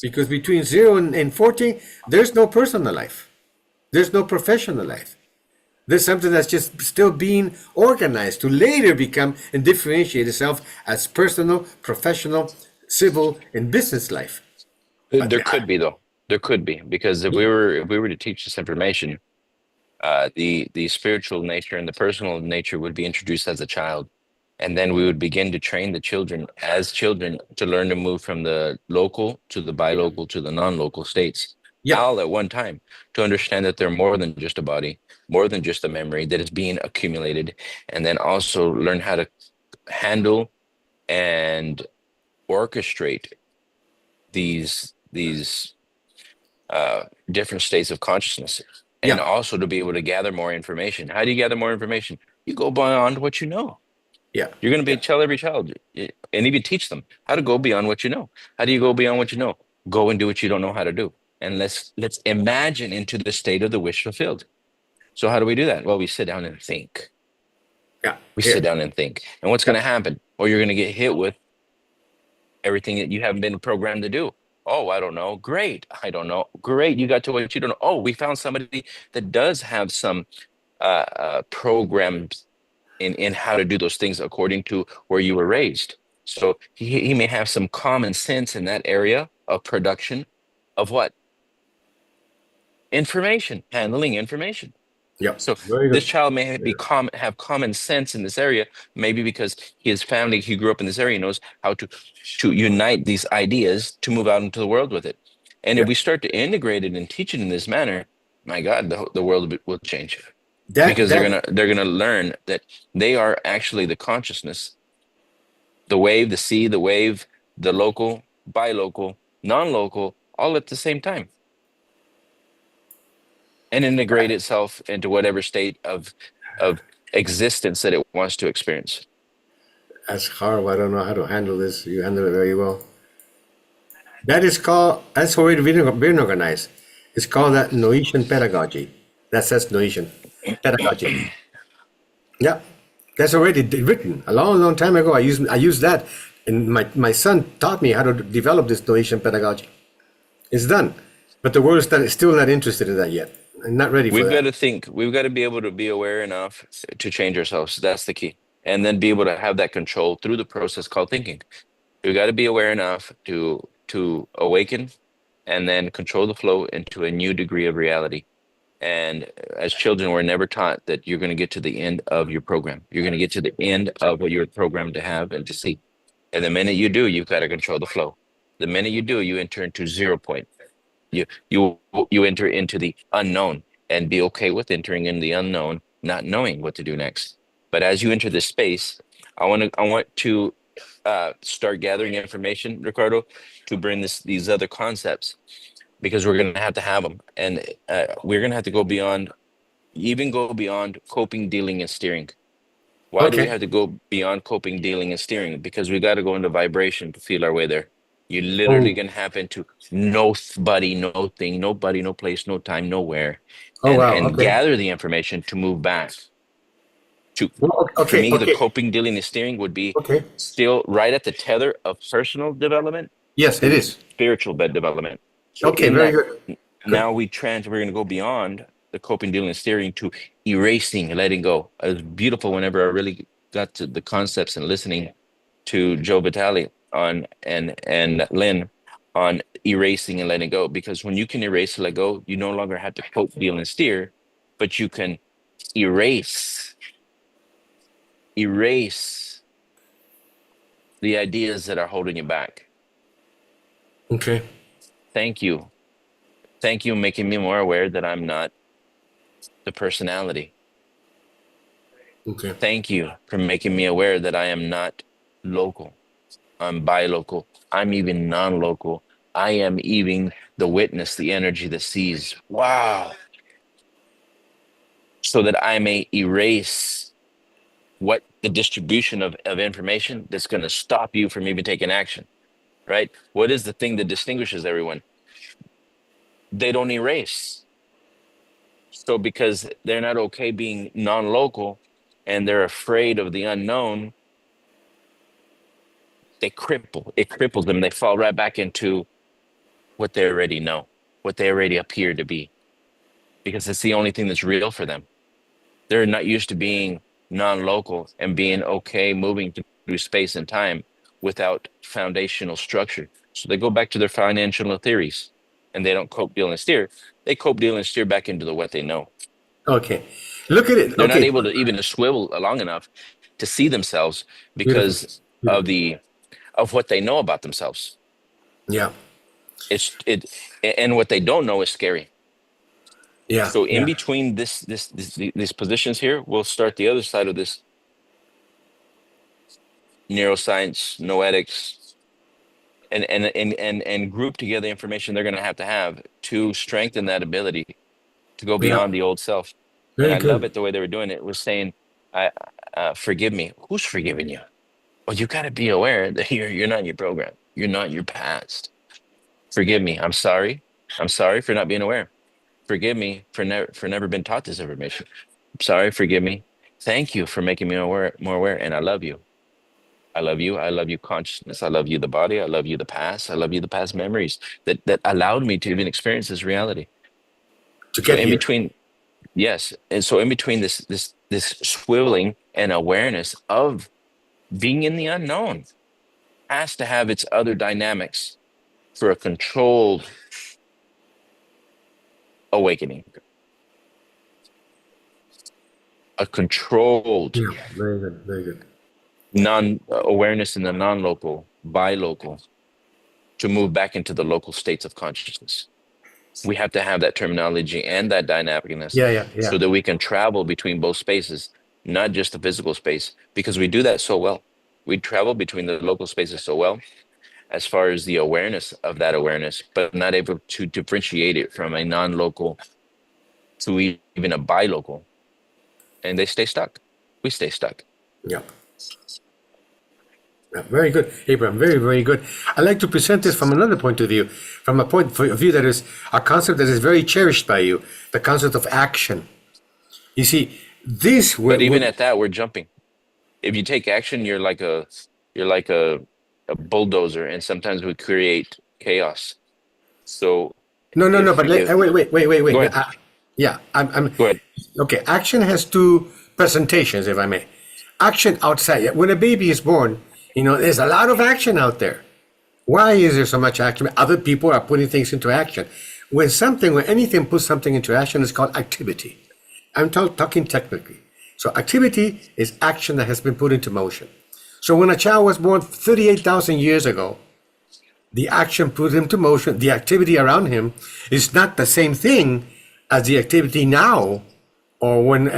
Because between 0 and 14, there's no personal life. There's no professional life. There's something that's just still being organized to later become and differentiate itself as personal, professional, civil, and business life. But There could be though. There could be because if we were to teach this information, the spiritual nature and the personal nature would be introduced as a child, and then we would begin to train the children as children to learn to move from the local to the bilocal to the non-local states, yeah, all at one time, to understand that they're more than just a body, more than just a memory that is being accumulated, and then also learn how to handle and orchestrate these different states of consciousness, and yeah, also to be able to gather more information. How do you gather more information? You go beyond what you know. yeah, You're going to be yeah, tell every child and even teach them how to go beyond what you know. How do you go beyond what you know? Go and do what you don't know how to do. And let's imagine into the state of the wish fulfilled. So how do we do that? Well, we sit down and think. yeah. We sit Here, down and think. And what's going yeah, to happen? Or you're going to get hit with everything that you haven't been programmed to do. Oh, I don't know. Great. I don't know. Great. You got to what you don't know. Oh, we found somebody that does have some programs in how to do those things according to where you were raised. So he may have some common sense in that area of production of what? Information, handling information. yeah. So Very this good. child may Yeah, have common sense in this area, maybe because his family, he grew up in this area, knows how to unite these ideas to move out into the world with it. And if yeah. we start to integrate it and teach it in this manner, my God, the world will change That because that they're gonna learn that they are actually the consciousness, the wave, the sea, the wave, the local, bilocal, non-local, all at the same time, and integrate itself into whatever state of existence that it wants to experience. that's horrible. I don't know how to handle this. You handle it very well. That's already been organized. It's called that Noetian pedagogy. That's Noetian pedagogy. Yeah, that's already written a long, long time ago. I used that, and my son taught me how to develop this Noetian pedagogy. It's done, but the world is still not interested in that yet. I'm not ready for We've got that. to think. We've got to be able to be aware enough to change ourselves. That's the key. And then be able to have that control through the process called thinking. We've got to be aware enough to awaken and then control the flow into a new degree of reality. And as children, we're never taught that you're going to get to the end of your program. You're going to get to the end of what you're programmed to have and to see. And the minute you do, you've got to control the flow. The minute you do, you enter into 0 point. You enter into the unknown and be okay with entering in the unknown, not knowing what to do next. But as you enter this space, I want to start gathering information, Ricardo, to bring these other concepts, because we're going to have them, and we're going to have to go beyond, even go beyond coping, dealing, and steering. Why do we Okay. have to go beyond coping, dealing, and steering? Because we got to go into vibration to feel our way there. You're literally Oh, going to happen into nobody, no thing, nobody, no place, no time, nowhere, oh wow. and Okay. gather the information to move back to. Well, For okay. me, the Okay. coping, dealing, and steering would be Okay. still right at the tether of personal development Yes, it to is. spiritual bed development. So Okay. in Very that, good. Good. now we're going to go beyond the coping, dealing, and steering to erasing and letting go. It was beautiful whenever I really got to the concepts and listening to Joe Vitale on and Lynn on erasing and letting go. Because when you can erase and let go, you no longer have to cope, deal, and steer, but you can erase, erase the ideas that are holding you back. Okay. Thank you. Thank you, making me more aware that I'm not the personality. Okay. Thank you for making me aware that I am not local. I'm bi-local. I'm even non-local. I am even the witness, the energy that sees. Wow. So that I may erase what the distribution of information that's going to stop you from even taking action, right? What is the thing that distinguishes everyone? They don't erase. So because they're not okay being non-local and they're afraid of the unknown, it cripples them. They fall right back into what they already know, what they already appear to be, because it's the only thing that's real for them. They're not used to being non-local and being okay moving through space and time without foundational structure. So they go back to their financial theories and they don't cope, deal, and steer. They cope, deal, and steer back into the what they know. Okay. Look at it. They're not Okay. able to even to swivel long enough to see themselves Beautiful. because of Beautiful. what they know about themselves. Yeah. It's it and what they don't know is scary. Yeah. So in Yeah. between these positions here, we'll start the other side of this neuroscience, noetics, and group together information they're going to have to strengthen that ability to go Yeah. beyond the old self. And Very I love good. it the way they were doing it. Was saying, "I forgive me." Who's forgiving you? Well, you got to be aware that you're not your program. You're not your past. Forgive me. I'm sorry. I'm sorry for not being aware. Forgive me for never been taught this information. I'm sorry. Forgive me. Thank you for making me more aware. And I love you. I love you. I love you, consciousness. I love you, the body. I love you, the past. I love you, the past memories that allowed me to even experience this reality. To So get in here. between, yes, and so in between this swiveling and awareness of being in the unknown has to have its other dynamics for a controlled awakening, a controlled Yeah. Very good. Very good. non-awareness in the non-local, bi-local, to move back into the local states of consciousness. We have to have that terminology and that dynamicness Yeah. Yeah. Yeah. so that we can travel between both spaces, not just the physical space, because we do that so well. We travel between the local spaces so well as far as the awareness of that awareness, but not able to differentiate it from a non-local to even a bi-local. And they stay stuck. We stay stuck. Yeah. Yeah, very good, Abraham. Very, very good. I like to present this from another point of view, from a point of view that is a concept that is very cherished by you, the concept of action. You see, this But even would at that, we're jumping. If you take action, you're like a bulldozer, and sometimes we create chaos. So no, no, no. But if wait, wait, wait, wait, go wait. ahead, Yeah, go ahead. okay. Action has two presentations, if I may. Action outside. Yeah, when a baby is born, there's a lot of action out there. Why is there so much action? Other people are putting things into action. When anything puts something into action, it's called activity. I'm talking technically. So activity is action that has been put into motion. So when a child was born 38,000 years ago, the action put him to motion, the activity around him is not the same thing as the activity now, or when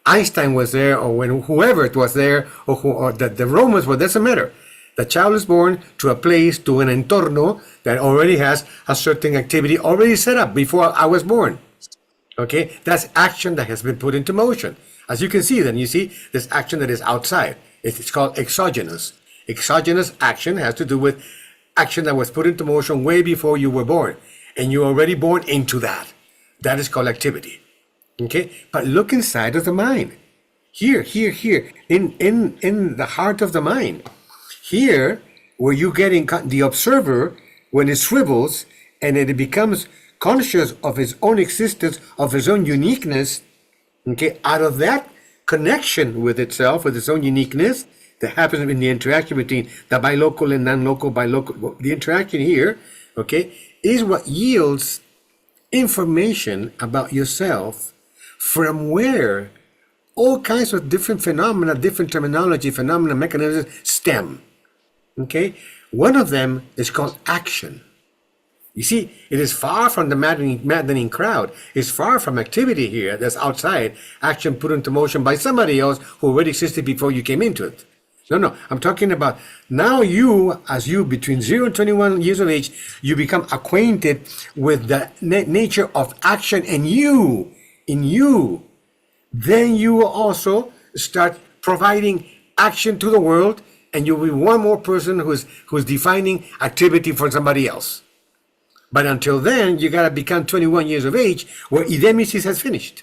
Einstein was there, or when whoever it was there, or the Romans were, doesn't matter. The child is born to a place, to an entorno that already has a certain activity already set up before I was born. Okay, that's action that has been put into motion. As you can see, then you see this action that is outside. It's called exogenous. Exogenous action has to do with action that was put into motion way before you were born, and you're already born into that. That is called activity. Okay, but look inside of the mind. Here, in the heart of the mind. Here, where you're getting the observer, when it swivels and it becomes conscious of its own existence, of its own uniqueness, okay, out of that connection with itself, with its own uniqueness, that happens in the interaction between the bilocal and non-local, bilocal, the interaction here, okay, is what yields information about yourself, from where all kinds of different phenomena, different terminology, phenomena, mechanisms stem. Okay, one of them is called action. You see, it is far from the maddening crowd. It's far from activity here that's outside, action put into motion by somebody else who already existed before you came into it. No, I'm talking about now you, as you between 0 and 21 years of age, you become acquainted with the nature of action in you. Then you will also start providing action to the world, and you'll be one more person who's defining activity for somebody else. But until then, you gotta become 21 years of age, where edemesis has finished.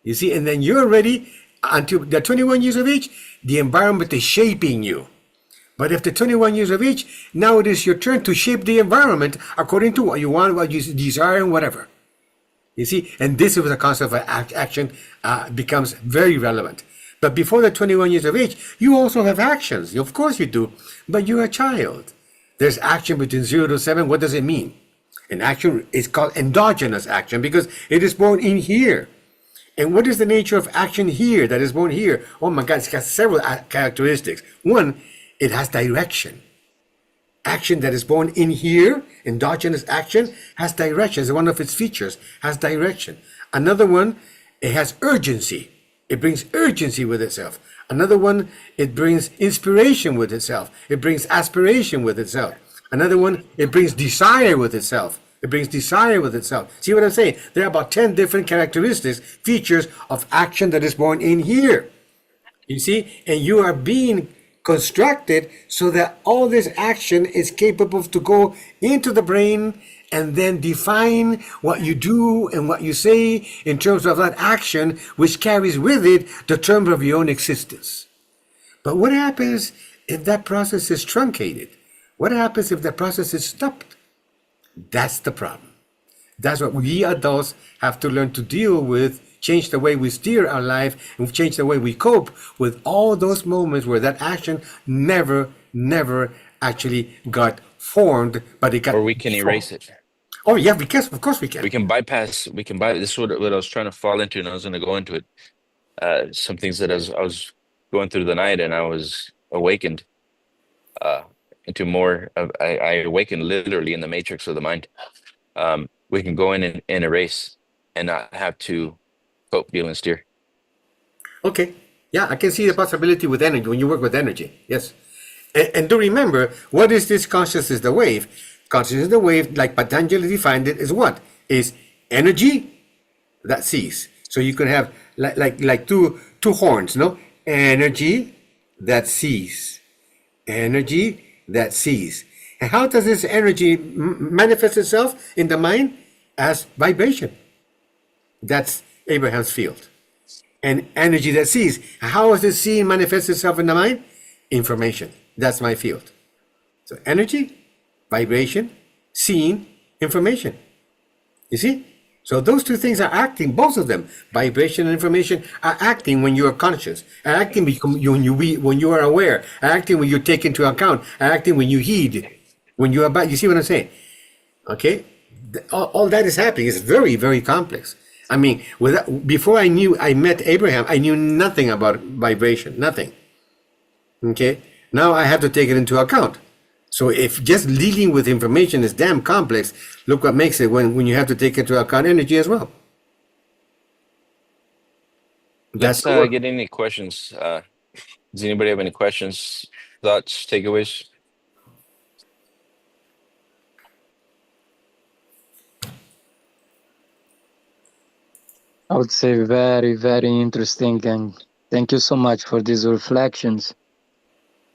You see, and then you're ready. Until the 21 years of age, the environment is shaping you. But after 21 years of age, now it is your turn to shape the environment according to what you want, what you desire, and whatever. You see, and this is where the concept of action becomes very relevant. But before the 21 years of age, you also have actions. Of course you do, but you're a child. There's action between 0 to 7. What does it mean? An action is called endogenous action because it is born in here. And what is the nature of action here that is born here? Oh my God, it's got several characteristics. One, it has direction. Action that is born in here, endogenous action, has direction. It's one of its features, has direction. Another one, it has urgency. It brings urgency with itself. Another one, it brings inspiration with itself. It brings aspiration with itself. Another one, it brings desire with itself. It brings desire with itself. See what I'm saying? There are about 10 different characteristics, features of action that is born in here. You see? And you are being constructed so that all this action is capable to go into the brain and then define what you do and what you say in terms of that action, which carries with it the terms of your own existence. But what happens if that process is truncated? What happens if the process is stopped? That's the problem. That's what we adults have to learn to deal with, change the way we steer our life, and change the way we cope with all those moments where that action never actually got formed, but it got. Or we can erase it. Oh yeah, because of course we can. We can bypass. This is what I was trying to fall into, and I was going to go into it. Some things that I was going through the night, and I was awakened into more of. I awakened literally in the matrix of the mind. We can go in and erase, and not have to cope, deal, and steer. Okay. Yeah, I can see the possibility with energy when you work with energy. Yes. And do remember, what is this consciousness, the wave? Consciousness, the wave, like Patanjali defined it, is what? Is energy that sees. So you can have like two horns, no? Energy that sees. Energy that sees. And how does this energy manifest itself in the mind? As vibration. That's Abraham's field. And energy that sees. How does this seeing manifest itself in the mind? Information. That's my field. So energy, vibration, seeing, information. You see? So those two things are acting, both of them. Vibration and information are acting when you are conscious, are acting when you are aware, are acting when you take into account, are acting when you heed, when you are about. You see what I'm saying? Okay? All that is happening. It's very, very complex. I mean, before I met Abraham, I knew nothing about vibration, nothing. Okay? Now I have to take it into account. So if just dealing with information is damn complex, look what makes it when you have to take into account energy as well. That's Let's the work. get any questions. Does anybody have any questions, thoughts, takeaways? I would say very, very interesting, and thank you so much for these reflections,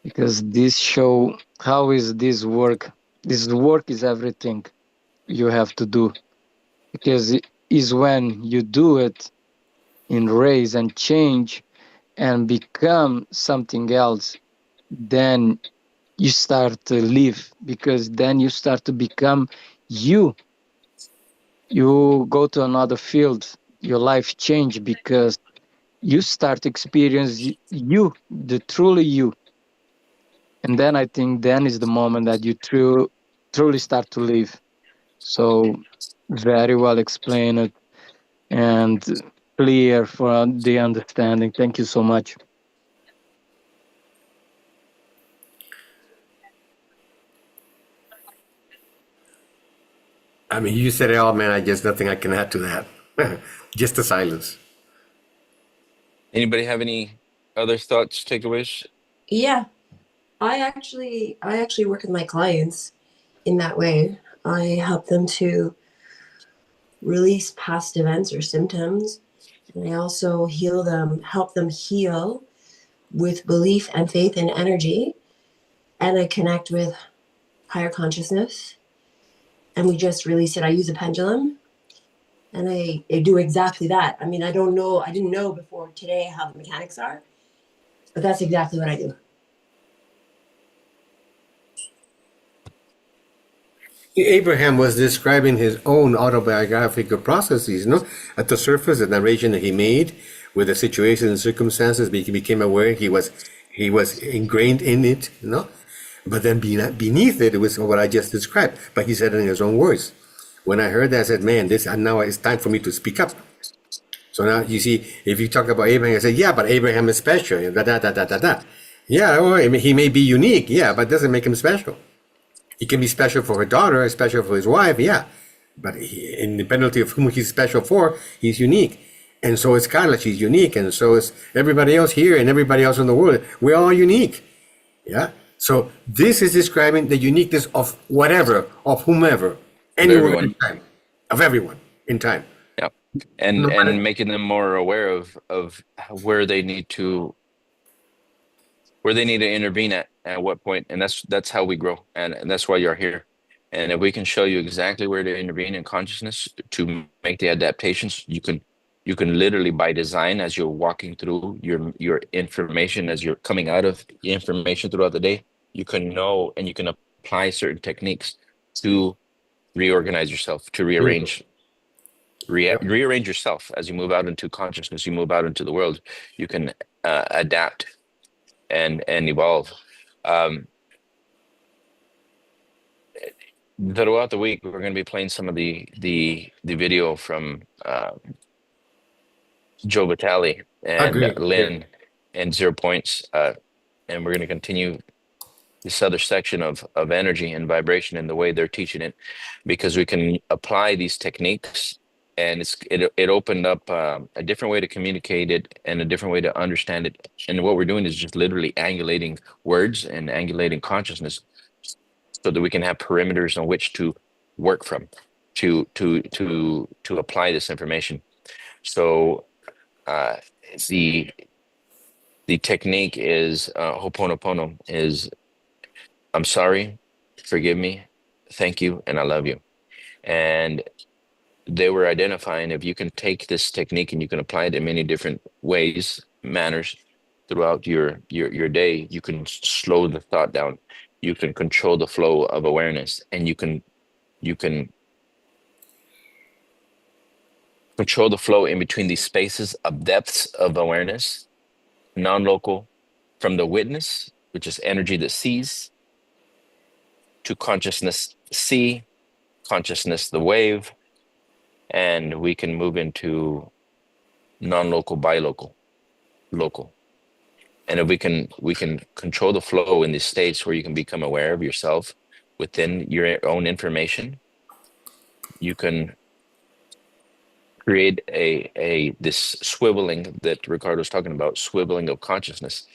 because this show how is this work. This work is everything you have to do, because it is when you do it in raise and change and become something else, then you start to live, because then you start to become you. You go to another field, your life change, because you start to experience you, the truly you. And then I think then is the moment that you truly start to live. So very well explained and clear for the understanding. Thank you so much. I mean, you said it all, man. I just nothing I can add to that. Just the silence. Anybody have any other thoughts, takeaways? Yeah, I actually work with my clients in that way. I help them to release past events or symptoms, and I also help them heal with belief and faith and energy, and I connect with higher consciousness, and we just release it. I use a pendulum, and I do exactly that. I mean, I didn't know before today how the mechanics are, but that's exactly what I do. Abraham was describing his own autobiographical processes, no? At the surface, the narration that he made with the situations and circumstances, he became aware he was ingrained in it, no? But then beneath it, it was what I just described. But he said it in his own words. When I heard that, I said, "Man, this now it's time for me to speak up." So now you see, if you talk about Abraham, I say, "Yeah, but Abraham is special." Da da da da da da. Yeah, well, I mean, he may be unique, yeah, but it doesn't make him special. He can be special for her daughter, special for his wife, yeah. But independently of whom he's special for, he's unique. And so is Carla, she's unique. And so is everybody else here and everybody else in the world. We're all unique. Yeah. So this is describing the uniqueness of whatever, of whomever, Of anywhere in everyone. time, of everyone in time. Yeah. No And matter. making them more aware of where they need to intervene at what point. And that's how we grow. And that's why you're here. And if we can show you exactly where to intervene in consciousness to make the adaptations, you can literally by design, as you're walking through your information, as you're coming out of the information throughout the day, you can know and you can apply certain techniques to reorganize yourself, to Bingo. Yep. rearrange yourself as you move out into consciousness, you move out into the world, you can adapt and evolve. Um, Throughout the week, we're going to be playing some of the video from Joe Vitale and Agree. Yeah. Lynn and 0 Points, and we're going to continue this other section of energy and vibration and the way they're teaching it, because we can apply these techniques, and it opened up a different way to communicate it and a different way to understand it. And what we're doing is just literally angulating words and angulating consciousness so that we can have perimeters on which to work from to apply this information. So uh, the the technique is Ho'oponopono is I'm sorry, forgive me, thank you, and I love you. And they were identifying if you can take this technique and you can apply it in many different ways, manners throughout your day, you can slow the thought down, you can control the flow of awareness, and you can control the flow in between these spaces of depths of awareness, non-local, from the witness, which is energy that sees, to consciousness see, consciousness the wave, and we can move into non-local, bi-local, local. And if we can control the flow in these states where you can become aware of yourself within your own information, you can create a this swiveling that Ricardo's talking about, swiveling of consciousness,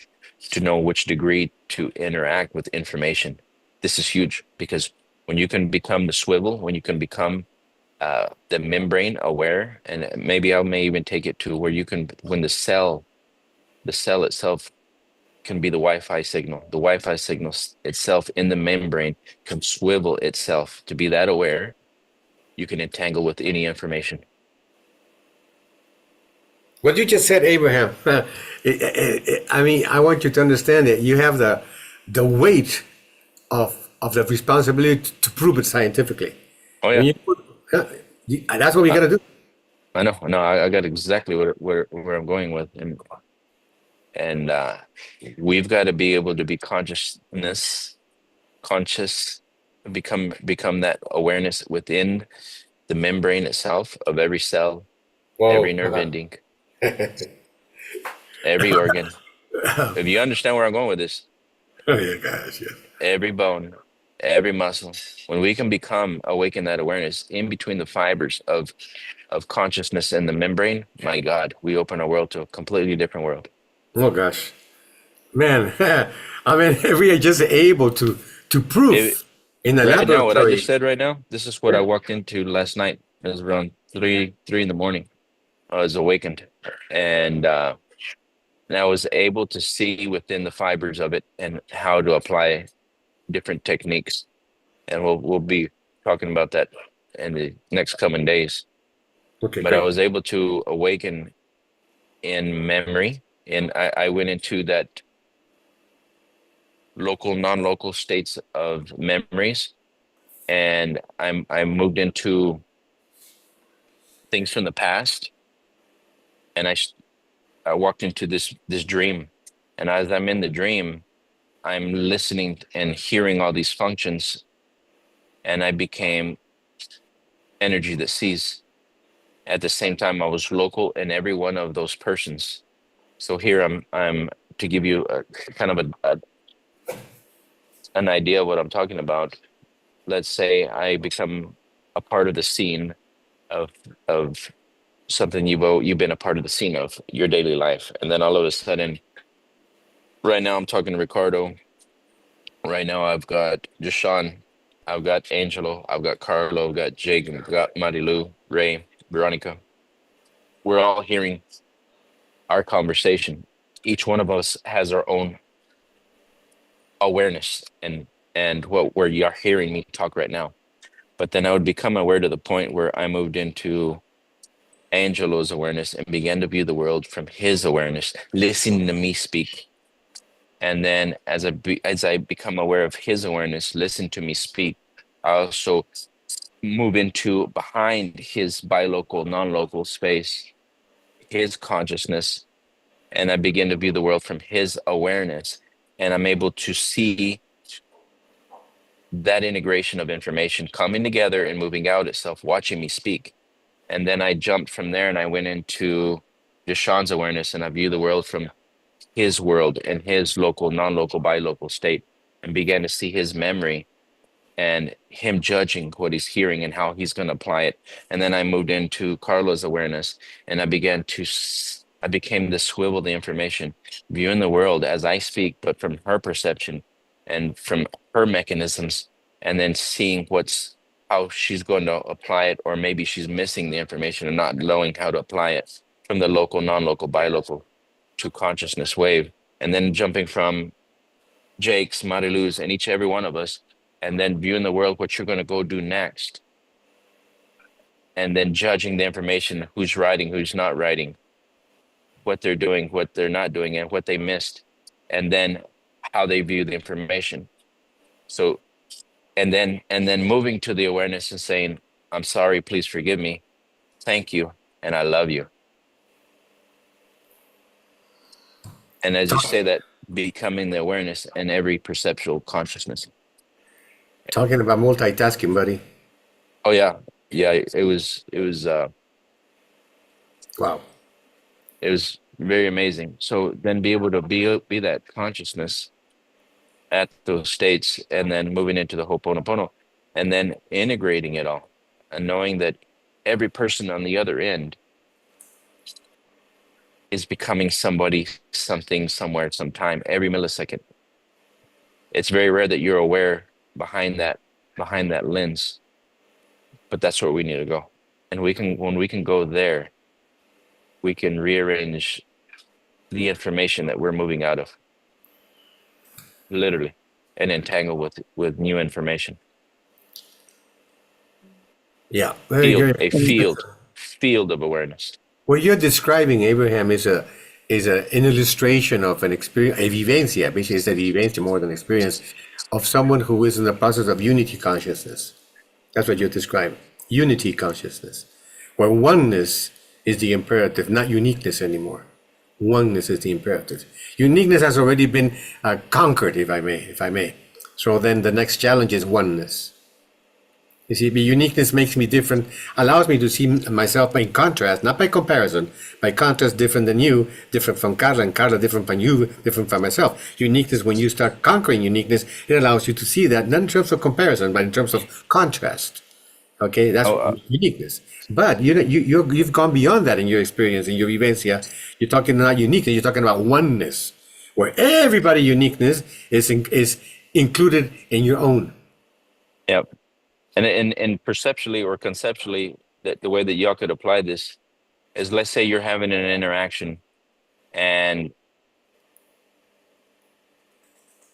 to know which degree to interact with information. This is huge, because when you can become the swivel, when you can become the membrane aware, and maybe I may even take it to where you can, when the cell itself can be the Wi-Fi signal. The Wi-Fi signal itself in the membrane can swivel itself to be that aware. You can entangle with any information. What you just said, Abraham. I mean, I want you to understand that you have the weight of the responsibility to prove it scientifically. Oh When yeah, you, that's what we I, got to do. I know. No, I got exactly where I'm going with, and we've got to be able to be conscious, become that awareness within the membrane itself of every cell, every Whoa. nerve ending, every organ. If you understand where I'm going with this, Oh yeah, guys, yeah. every bone, every muscle, when we can become awaken that awareness in between the fibers of consciousness and the membrane, my God, we open our world to a completely different world. Oh gosh, man. I mean, if we are just able to It, prove in the right now, what I just laboratory. said right now, this is what I Yeah. walked into last night. It was around three in the morning. I was awakened, and I was able to see within the fibers of it and how to apply different techniques. And we'll be talking about that in the next coming days. Okay, But I great. was able to awaken in memory, and I went into that local, non-local states of memories, and I moved into things from the past, and I walked into this dream, and as I'm in the dream, I'm listening and hearing all these functions, and I became energy that sees. At the same time, I was local in every one of those persons. So here I'm to give you a kind of an idea of what I'm talking about. Let's say I become a part of the scene of of something you've been a part of the scene of your daily life, and then all of a sudden, right now I'm talking to Ricardo. Right now I've got Jashawn, I've got Angelo, I've got Carlo, I've got Jake, I've got Marilu, Ray, Veronica. We're all hearing our conversation. Each one of us has our own awareness and what where you are hearing me talk right now. But then I would become aware to the point where I moved into Angelo's awareness and began to view the world from his awareness, listening to me speak. And then as I become aware of his awareness, listen to me speak, I also move into behind his bilocal, non-local space, his consciousness, and I begin to view the world from his awareness. And I'm able to see that integration of information coming together and moving out itself, watching me speak. And then I jumped from there and I went into Deshaun's awareness, and I view the world from his world and his local, non-local, bi-local state, and began to see his memory and him judging what he's hearing and how he's going to apply it. And then I moved into Carla's awareness, and I began to, I became the swivel, the information, viewing the world as I speak, but from her perception and from her mechanisms, and then seeing how she's going to apply it, or maybe she's missing the information and not knowing how to apply it from the local, non-local, bi-local to consciousness wave, and then jumping from Jake's, Marilu's, and every one of us, and then viewing the world, what you're going to go do next, and then judging the information, who's writing, who's not writing, what they're doing, what they're not doing, and what they missed, and then how they view the information. So, and then moving to the awareness and saying, I'm sorry, please forgive me, thank you, and I love you. And as you say that, becoming the awareness in every perceptual consciousness. Talking about multitasking, buddy. Oh yeah, it was Wow. it was very amazing. So then be able to be that consciousness at those states, and then moving into the Ho'oponopono, and then integrating it all, and knowing that every person on the other end is becoming somebody, something, somewhere, sometime, every millisecond. It's very rare that you're aware behind that lens, but that's where we need to go. And when we can go there, we can rearrange the information that we're moving out of, literally, and entangle with new information. Yeah, very good. A field of awareness. What you're describing, Abraham, is an illustration of an experience, a vivencia. Basically, it's a vivencia more than experience of someone who is in the process of unity consciousness. That's what you're describing. Unity consciousness, where oneness is the imperative, not uniqueness anymore. Oneness is the imperative. Uniqueness has already been conquered, if I may. So then the next challenge is oneness. You see, the uniqueness makes me different, allows me to see myself in contrast, not by comparison, by contrast, different than you, different from Carla, and Carla different from you, different from myself. Uniqueness, when you start conquering uniqueness, it allows you to see that, not in terms of comparison, but in terms of contrast. Okay, that's uniqueness. But you've gone beyond that in your experience, in your vivencia. You're talking not uniqueness, you're talking about oneness, where everybody's uniqueness is included in your own. Yep. And perceptually or conceptually, that the way that y'all could apply this is, let's say you're having an interaction, and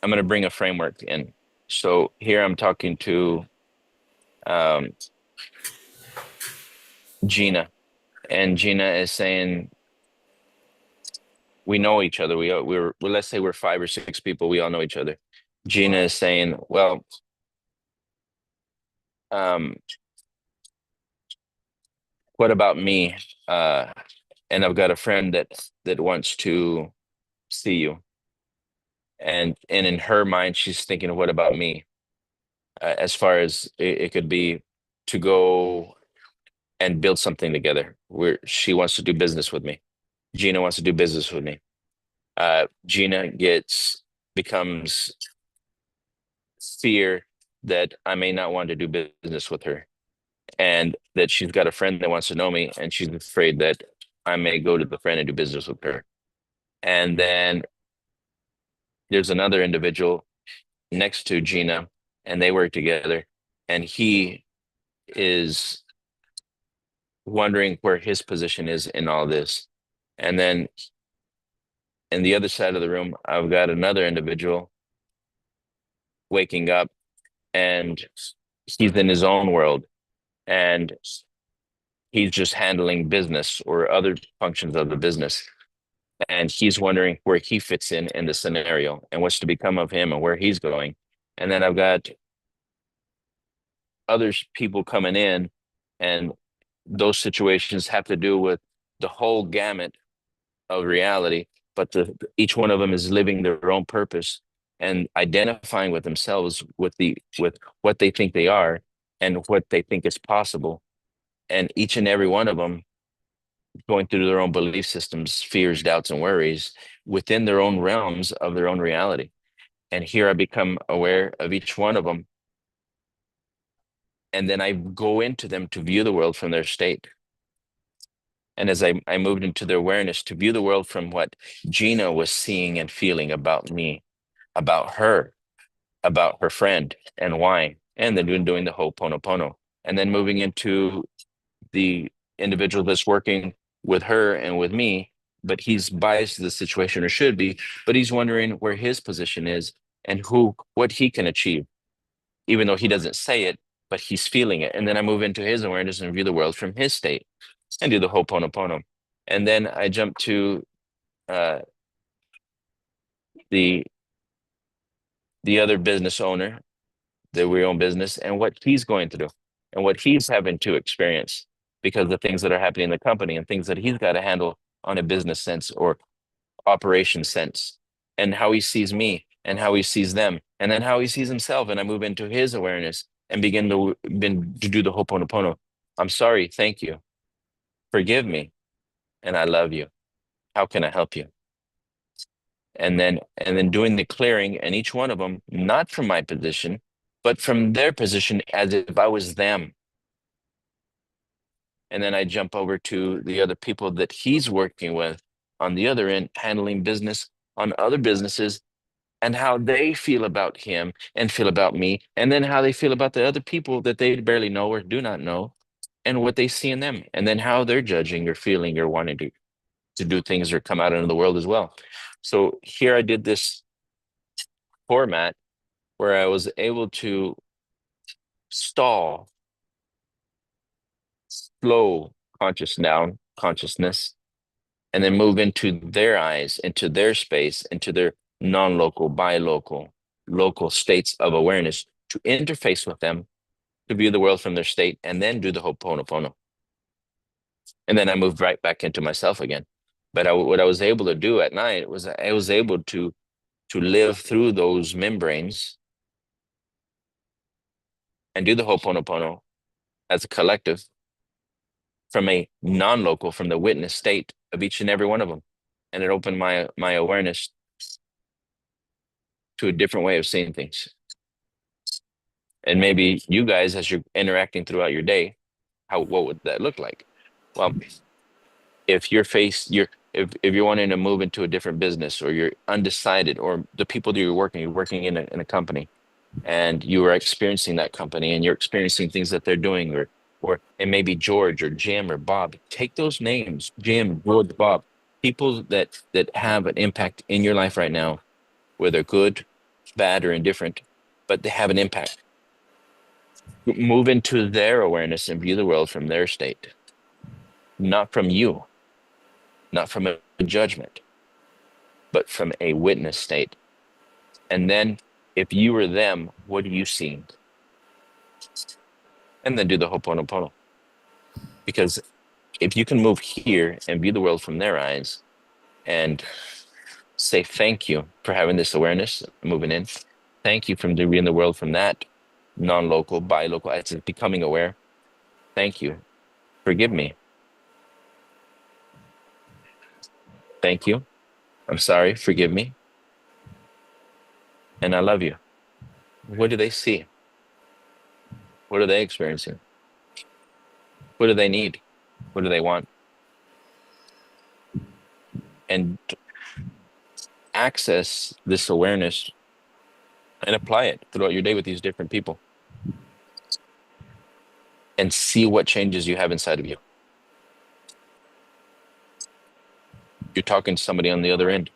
I'm going to bring a framework in. So here I'm talking to Gina, and Gina is saying, we know each other. Well, let's say we're 5 or 6 people. We all know each other. Gina is saying, well, what about me? And I've got a friend that wants to see you. And in her mind, she's thinking, what about me? As far as it could be to go and build something together, where she wants to do business with me. Gina wants to do business with me. Gina becomes fear that I may not want to do business with her, and that she's got a friend that wants to know me, and she's afraid that I may go to the friend and do business with her. And then there's another individual next to Gina, and they work together, and he is wondering where his position is in all this. And then in the other side of the room, I've got another individual waking up, and he's in his own world, and he's just handling business or other functions of the business. And he's wondering where he fits in the scenario and what's to become of him and where he's going. And then I've got other people coming in, and those situations have to do with the whole gamut of reality, but each one of them is living their own purpose and identifying with themselves with what they think they are and what they think is possible. And each and every one of them going through their own belief systems, fears, doubts, and worries within their own realms of their own reality. And here I become aware of each one of them. And then I go into them to view the world from their state. And as I moved into their awareness to view the world from what Gina was seeing and feeling about me, about her friend, and why, and then doing the Ho'oponopono, and then moving into the individual that's working with her and with me, but he's biased to the situation, or should be, but he's wondering where his position is and what he can achieve, even though he doesn't say it, but he's feeling it. And then I move into his awareness and view the world from his state and do the Ho'oponopono. And then I jump to the other business owner, that we own business, and what he's going to do and what he's having to experience because of the things that are happening in the company and things that he's got to handle on a business sense or operation sense, and how he sees me and how he sees them, and then how he sees himself. And I move into his awareness and begin to do the Ho'oponopono. I'm sorry, thank you, forgive me, and I love you. How can I help you? And then doing the clearing, and each one of them, not from my position, but from their position, as if I was them. And then I jump over to the other people that he's working with on the other end, handling business on other businesses, and how they feel about him and feel about me, and then how they feel about the other people that they barely know or do not know, and what they see in them, and then how they're judging or feeling or wanting to do things or come out into the world as well. So here I did this format where I was able to stall, slow consciousness, and then move into their eyes, into their space, into their non-local, bi-local, local states of awareness to interface with them, to view the world from their state, and then do the Ho'oponopono. And then I moved right back into myself again. But what I was able to do at night was I was able to live through those membranes and do the Ho'oponopono as a collective from a non-local, from the witness state of each and every one of them. And it opened my awareness to a different way of seeing things. And maybe you guys, as you're interacting throughout your day, what would that look like? Well, if if you're wanting to move into a different business, or you're undecided, or the people that you're working in a company, and you are experiencing that company and you're experiencing things that they're doing, or it may be George or Jim or Bob. Take those names, Jim, George, Bob, people that have an impact in your life right now, whether good, bad, or indifferent, but they have an impact. Move into their awareness and view the world from their state, not from you, not from a judgment, but from a witness state. And then if you were them, what do you see? And then do the Ho'oponopono. Because if you can move here and view the world from their eyes and say thank you for having this awareness, moving in, thank you for viewing the world from that non-local, bi-local, it's becoming aware. Thank you. Forgive me. Thank you. I'm sorry. Forgive me. And I love you. What do they see? What are they experiencing? What do they need? What do they want? And access this awareness and apply it throughout your day with these different people. And see what changes you have inside of you. You're talking to somebody on the other end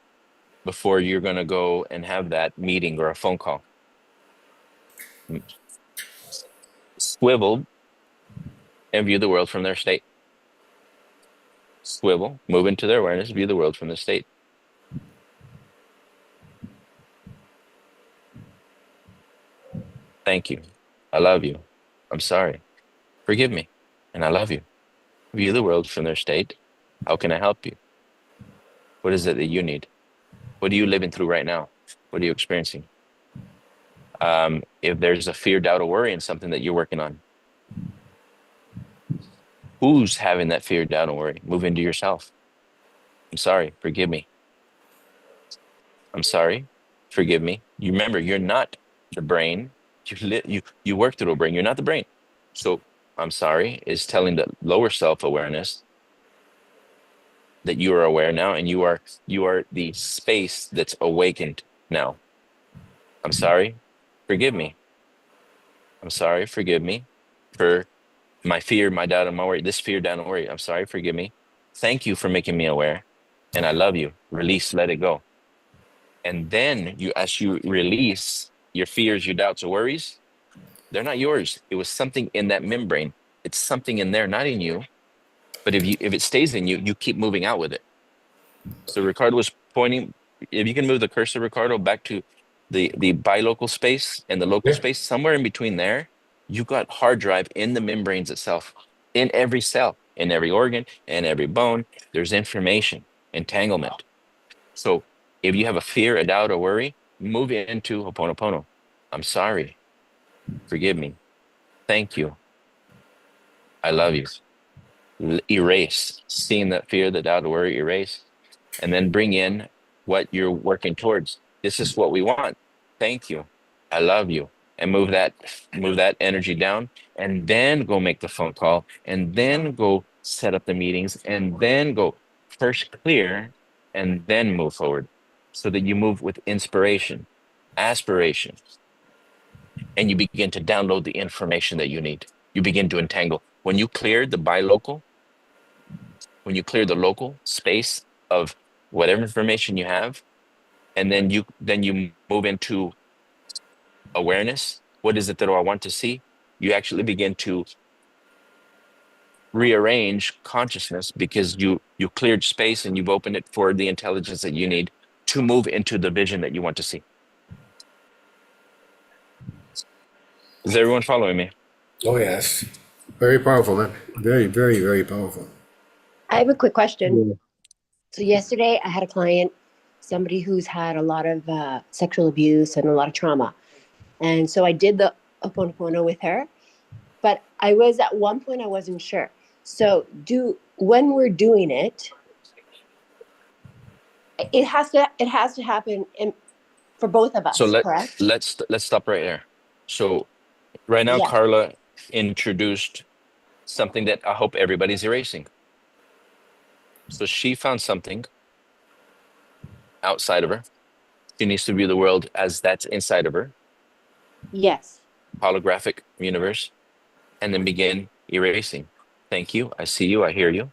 before you're going to go and have that meeting or a phone call. Swivel and view the world from their state. Swivel, move into their awareness, view the world from the state. Thank you. I love you. I'm sorry. Forgive me. And I love you. View the world from their state. How can I help you? What is it that you need? What are you living through right now? What are you experiencing? If there's a fear, doubt, or worry in something that you're working on, who's having that fear, doubt, and worry? Move into yourself. I'm sorry. Forgive me. I'm sorry. Forgive me. You remember, you're not the brain. You work through a brain. You're not the brain. So I'm sorry is telling the lower self-awareness that you are aware now, and you are the space that's awakened now. I'm sorry. Forgive me. I'm sorry. Forgive me for my fear, my doubt, and my worry. This fear, doubt, and worry. I'm sorry. Forgive me. Thank you for making me aware. And I love you. Release, let it go. And then as you release your fears, your doubts, or worries, they're not yours. It was something in that membrane. It's something in there, not in you. But if it stays in you, you keep moving out with it. So Ricardo was pointing, if you can move the cursor, Ricardo, back to the bi-local space and the local space, somewhere in between there, you got hard drive in the membranes itself, in every cell, in every organ, in every bone. There's information, entanglement. So if you have a fear, a doubt, or worry, move into Ho'oponopono. I'm sorry. Forgive me. Thank you. I love you. Erase. Seeing that fear, the doubt, or worry, erase. And then bring in what you're working towards. This is what we want. Thank you. I love you. and move that energy down, and then go make the phone call, and then go set up the meetings, and then go first clear and then move forward, so that you move with inspiration, aspiration, and you begin to download the information that you need. You begin to entangle. When you clear the buy local, when you clear the local space of whatever information you have, and then you move into awareness. What is it that I want to see? You actually begin to rearrange consciousness, because you cleared space and you've opened it for the intelligence that you need to move into the vision that you want to see. Is everyone following me? Oh, yes. Very powerful, man. Very, very, very powerful. I have a quick question. Yeah. So yesterday I had a client, somebody who's had a lot of sexual abuse and a lot of trauma. And so I did the Ho'oponopono with her, but I was at one point, I wasn't sure. So when we're doing it, it has to happen for both of us, So correct? let's stop right there. So right now, Yeah. Carla introduced something that I hope everybody's erasing. So she found something outside of her. She needs to view the world as that's inside of her, Yes. holographic universe, and then begin erasing. Thank you. I see you. I hear you.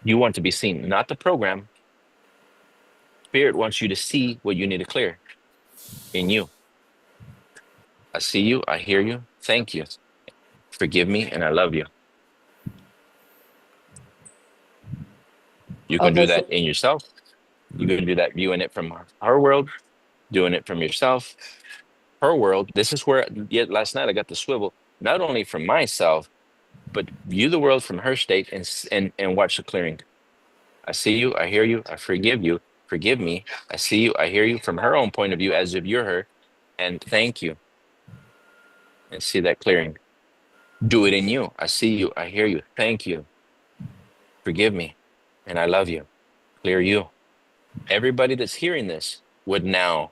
You want to be seen, not the program. Spirit wants you to see what you need to clear in you. I see you. I hear you. Thank you. Forgive me, and I love you. You can do that in yourself. You can do that viewing it from her world, doing it from yourself, her world. This is where, yet last night I got the swivel, not only from myself, but view the world from her state, and watch the clearing. I see you. I hear you. I forgive you. Forgive me. I see you. I hear you from her own point of view, as if you're her, and thank you. And see that clearing. Do it in you. I see you. I hear you. Thank you. Forgive me. And I love you. Clear you. Everybody that's hearing this would now,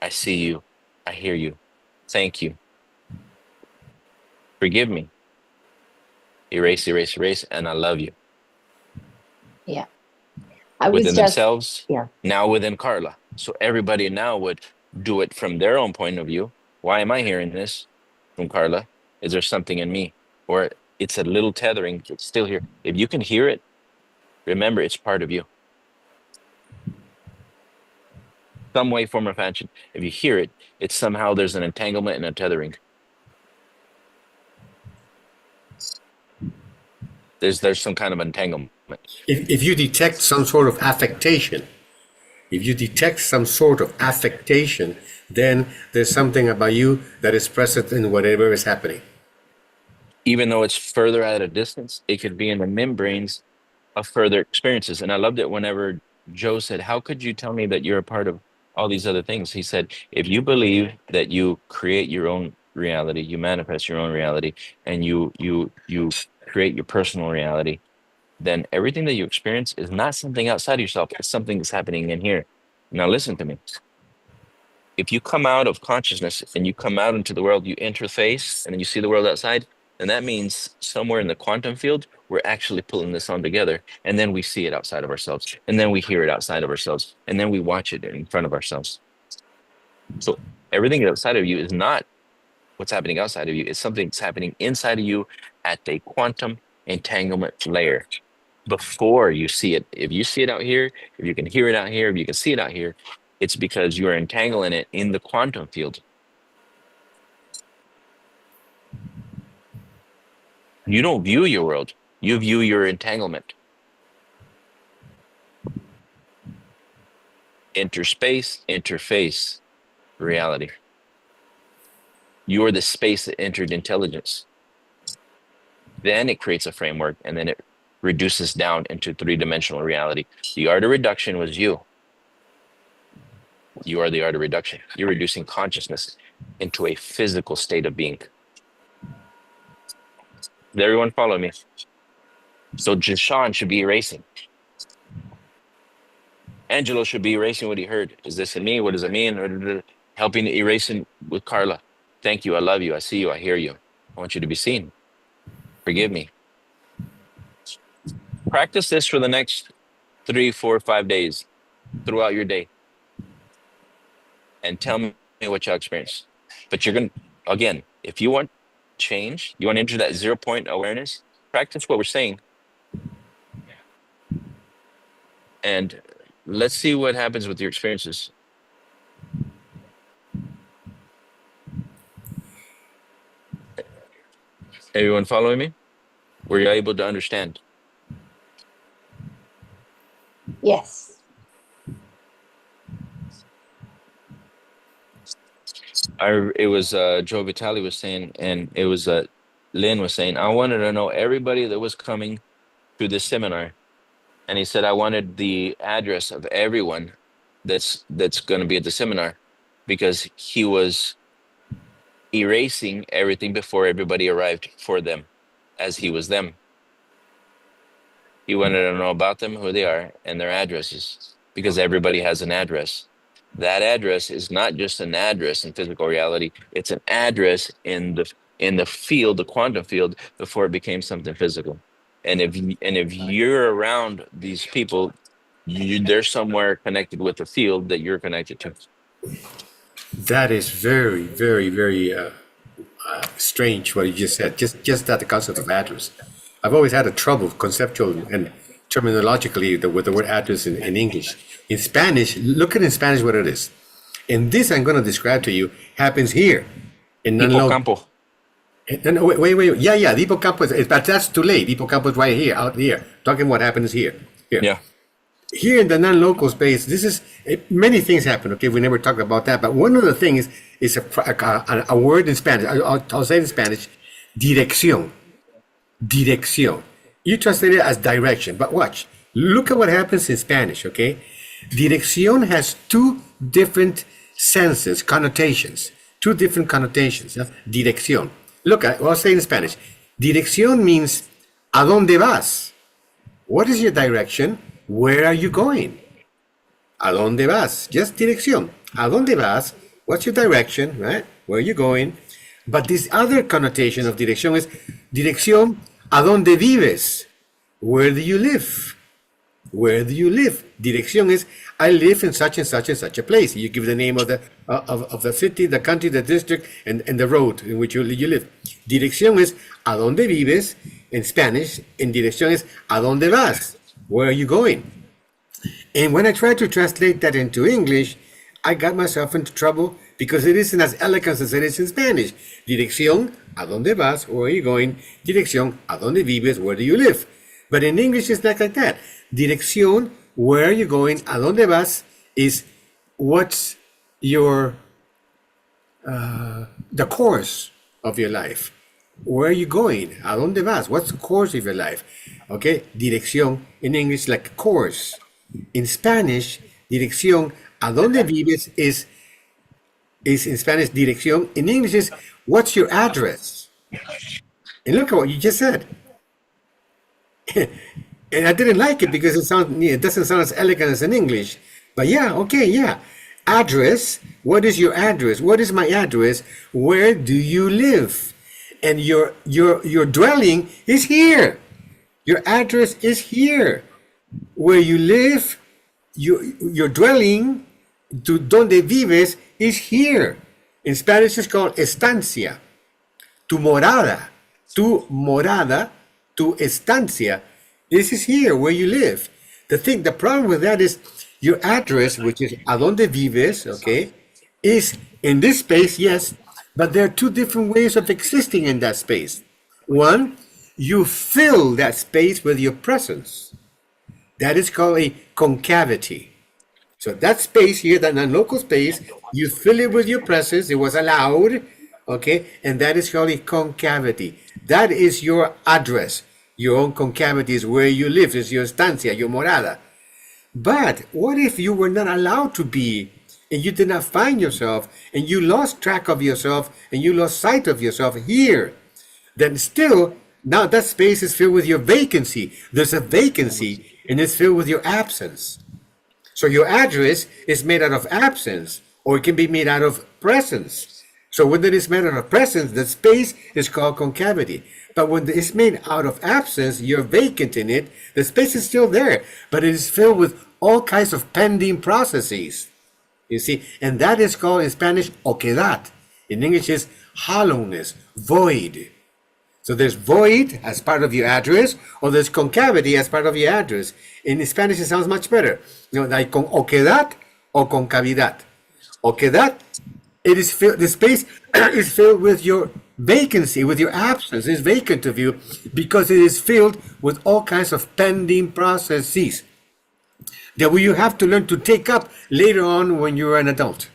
I see you. I hear you. Thank you. Forgive me. Erase, erase, erase. And I love you. Yeah. I was Within just, themselves, yeah. now within Carla. So everybody now would do it from their own point of view. Why am I hearing this from Carla? Is there something in me? Or it's a little tethering. It's still here. If you can hear it, remember it's part of you. Some way, form, or fashion. If you hear it, it's somehow there's an entanglement and a tethering. There's some kind of entanglement. If you detect some sort of affectation, then there's something about you that is present in whatever is happening. Even though it's further at a distance, it could be in the membranes of further experiences. And I loved it whenever Joe said, how could you tell me that you're a part of all these other things? He said, if you believe that you create your own reality, you manifest your own reality, and you create your personal reality, then everything that you experience is not something outside of yourself. It's something that's happening in here. Now listen to me. If you come out of consciousness and you come out into the world, you interface, and then you see the world outside, then that means somewhere in the quantum field, we're actually pulling this on together. And then we see it outside of ourselves. And then we hear it outside of ourselves. And then we watch it in front of ourselves. So everything outside of you is not what's happening outside of you. It's something that's happening inside of you at the quantum entanglement layer before you see it. If you see it out here, if you can hear it out here, if you can see it out here, it's because you're entangling it in the quantum field. You don't view your world. You view your entanglement. Interspace, interface, reality. You're the space that entered intelligence. Then it creates a framework, and then it reduces down into three-dimensional reality. The art of reduction was you. You are the art of reduction. You're reducing consciousness into a physical state of being. Does everyone follow me? So Jashawn should be erasing. Angelo should be erasing what he heard. Is this in me? What does it mean? helping erasing with Carla. Thank you. I love you. I see you. I hear you. I want you to be seen. Forgive me. Practice this for the next 3, 4, 5 days throughout your day, and tell me what y'all experience. But you're going to, again, if you want change, you want to enter that 0-point awareness, practice what we're saying. And let's see what happens with your experiences. Everyone following me? Were you able to understand? Yes. It was Joe Vitale was saying, and it was Lynn was saying, I wanted to know everybody that was coming to this seminar. And he said, I wanted the address of everyone that's going to be at the seminar, because he was erasing everything before everybody arrived for them, as he was them. He wanted to know about them, who they are, and their addresses, because everybody has an address. That address is not just an address in physical reality. It's an address in the field, the quantum field, before it became something physical. And if you're around these people, they're somewhere connected with the field that you're connected to. That is very, very, very strange what you just said. Just that the concept of address. I've always had a trouble conceptual and terminologically with the word address in English. In Spanish, look at in Spanish what it is. And this I'm going to describe to you happens here in Hipocampo. No, wait. Yeah, the hippocampus, but that's too late. Hippocampus right here, out here. Talking what happens here. Yeah. Here in the non-local space, this is many things happen. Okay, we never talked about that, but one of the things is a word in Spanish. I'll say it in Spanish: dirección. Dirección. You translate it as direction, but watch. Look at what happens in Spanish. Okay, dirección has two different senses, connotations. Two different connotations. Yeah? Dirección. Look, I'll say in Spanish. Dirección means ¿a dónde vas? What is your direction? Where are you going? ¿A dónde vas? Just dirección. ¿A dónde vas? What's your direction, right? Where are you going? But this other connotation of dirección is dirección, ¿a dónde vives? Where do you live? Where do you live? Dirección is I live in such and such and such a place. You give the name of the city, the country, the district, and the road in which you live. Dirección is ¿a dónde vives? In Spanish, in dirección is ¿a dónde vas? Where are you going? And when I tried to translate that into English, I got myself into trouble because it isn't as elegant as it is in Spanish. Dirección, ¿a dónde vas? Where are you going? Dirección, ¿a dónde vives? Where do you live? But in English, it's not like that. Dirección, where are you going? ¿A dónde vas? Is what's your, the course of your life. Where are you going? ¿A dónde vas? What's the course of your life? Okay, dirección in English like course. In Spanish, dirección, ¿a dónde vives? is in Spanish dirección. In English is what's your address? And look at what you just said. And I didn't like it because it doesn't sound as elegant as in English. But yeah, okay, yeah. Address, what is your address? What is my address? Where do you live? And your dwelling is here. Your address is here. Where you live, your dwelling, donde vives, is here. In Spanish, it's called estancia. Tu morada, tu estancia. This is here where you live. The problem with that is your address, which is a donde vives, okay, is in this space, yes, but there are two different ways of existing in that space. One, you fill that space with your presence. That is called a concavity. So that space here, that non-local space, you fill it with your presence. It was allowed, okay, and that is called a concavity. That is your address. Your own concavity is where you live, is your estancia, your morada. But what if you were not allowed to be, and you did not find yourself, and you lost track of yourself, and you lost sight of yourself here? Then still, now that space is filled with your vacancy. There's a vacancy, and it's filled with your absence. So your address is made out of absence, or it can be made out of presence. So when it is made out of presence, the space is called concavity. But when it's made out of absence, you're vacant in it. The space is still there, but it is filled with all kinds of pending processes. You see, and that is called in Spanish oquedad. In English is hollowness, void. So there's void as part of your address, or there's concavity as part of your address. In Spanish, it sounds much better. Like con oquedad or concavidad. Oquedad, it is filled, the space is filled with your vacancy, with your absence. It's vacant of you because it is filled with all kinds of pending processes that you have to learn to take up later on when you're an adult.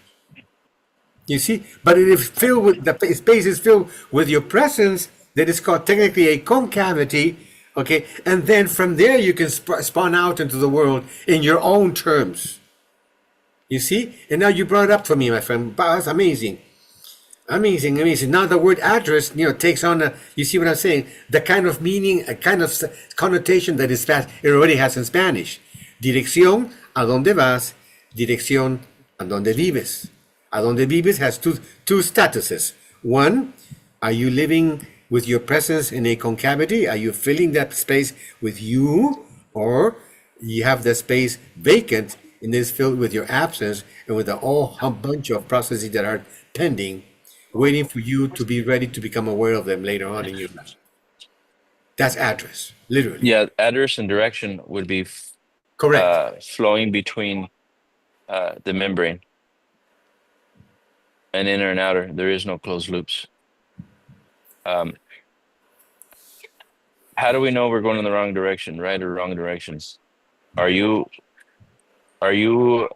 You see, but it is filled with, the space is filled with your presence that is called technically a concavity, okay? And then from there you can spawn out into the world in your own terms. You see? And now you brought it up for me, my friend. Wow, that's amazing. Amazing, amazing. Now the word address, takes on a, you see what I'm saying? The kind of meaning, a kind of connotation that is fast, it already has in Spanish. Dirección, a dónde vas. Dirección, a dónde vives. A dónde vives has two statuses. One, are you living with your presence in a concavity? Are you filling that space with you? Or you have the space vacant and is filled with your absence and with a whole bunch of processes that are pending, waiting for you to be ready to become aware of them later on in your life. That's address, literally. Yeah, address and direction would be Correct. Flowing between the membrane and inner and outer. There is no closed loops. How do we know we're going in the wrong direction, right or wrong directions? Are you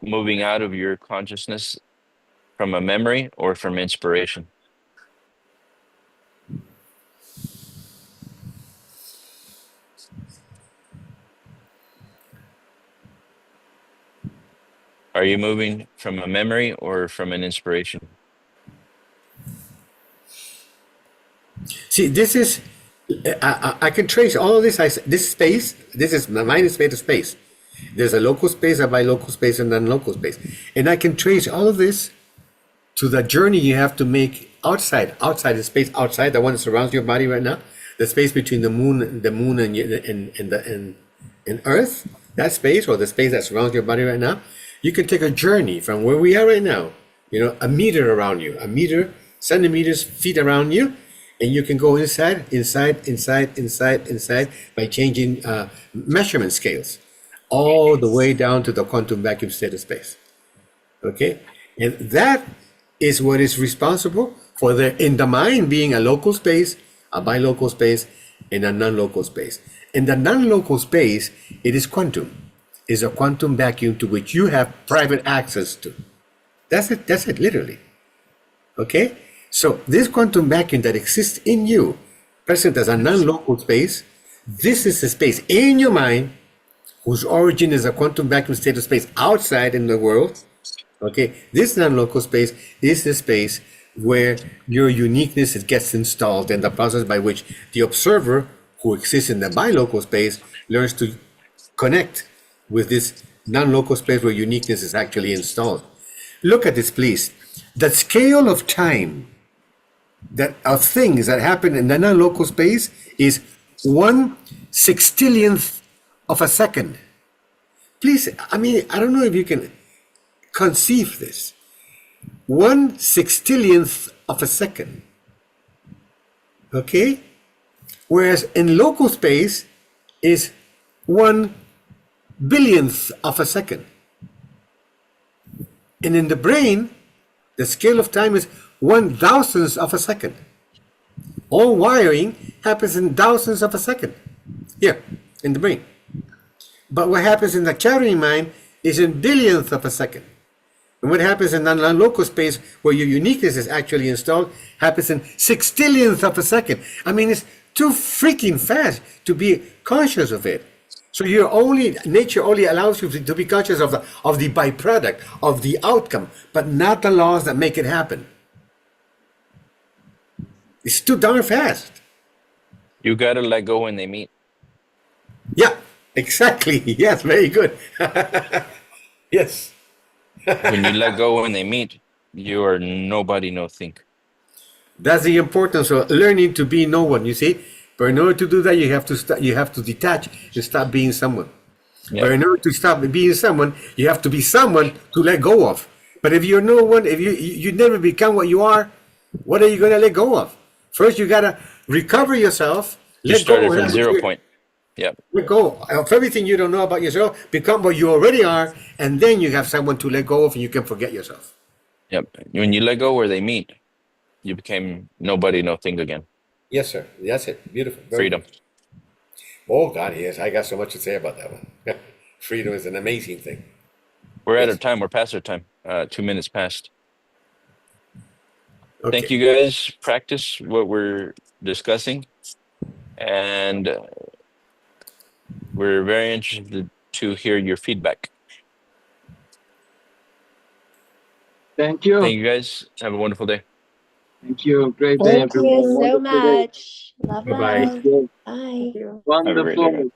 moving out of your consciousness from a memory or from inspiration? Are you moving from a memory or from an inspiration? See, this is, I can trace all of this. This space, this is, my mind is made of space. There's a local space, a bilocal space, and non-local space. And I can trace all of this to the journey you have to make outside the space, outside the one that surrounds your body right now, the space between the moon and Earth, that space, or the space that surrounds your body right now. You can take a journey from where we are right now, a meter around you, a meter, centimeters, feet around you, and you can go inside by changing measurement scales, all the way down to the quantum vacuum state of space. Okay? And that is what is responsible for in the mind being a local space, a bilocal space, and a non-local space. In the non-local space, it is quantum. Is a quantum vacuum to which you have private access to. That's it, literally. Okay? So this quantum vacuum that exists in you, present as a non-local space, this is a space in your mind whose origin is a quantum vacuum state of space outside in the world. Okay? This non-local space is the space where your uniqueness gets installed in the process by which the observer who exists in the bilocal space learns to connect with this non-local space where uniqueness is actually installed. Look at this, please. The scale of time of things that happen in the non-local space is 1/60th of a second. Please, I don't know if you can conceive this. 1/60th of a second. Okay? Whereas in local space is 1/billionth of a second. And in the brain, the scale of time is 1,000th of a second. All wiring happens in thousands of a second. Here, in the brain. But what happens in the chattering mind is in billionth of a second. And what happens in the non-local space where your uniqueness is actually installed happens in 60th of a second. It's too freaking fast to be conscious of it. So nature only allows you to be conscious of the byproduct, of the outcome, but not the laws that make it happen. It's too darn fast. You gotta let go when they meet. Yeah, exactly. Yes, very good. Yes. When you let go when they meet, You are nobody, no think. That's the importance of learning to be no one. You see, but in order to do that, you have to you have to detach and stop being someone. Yeah. But in order to stop being someone, you have to be someone to let go of. But if you're no one, if you never become what you are, what are you going to let go of? First, you got to recover yourself, You let go started of from that 0 which point. Yeah. let go of everything you don't know about yourself, become what you already are, and then you have someone to let go of, and you can forget yourself. Yep. When you let go where they meet, you became nobody, no thing again. Yes, sir. That's it. Beautiful. Very Freedom. good. Oh God, yes, I got so much to say about that one. Freedom is an amazing thing. We're out Yes. of time. We're past our time. 2 minutes past. Thank Okay. you guys. Practice what we're discussing. And we're very interested to hear your feedback. Thank you. Thank you guys. Have a wonderful day. Thank you. Great day, Thank everyone. you so Wonderful day. much. Love, Bye bye. Thank love. you. Bye. Have a great day, guys. Wonderful.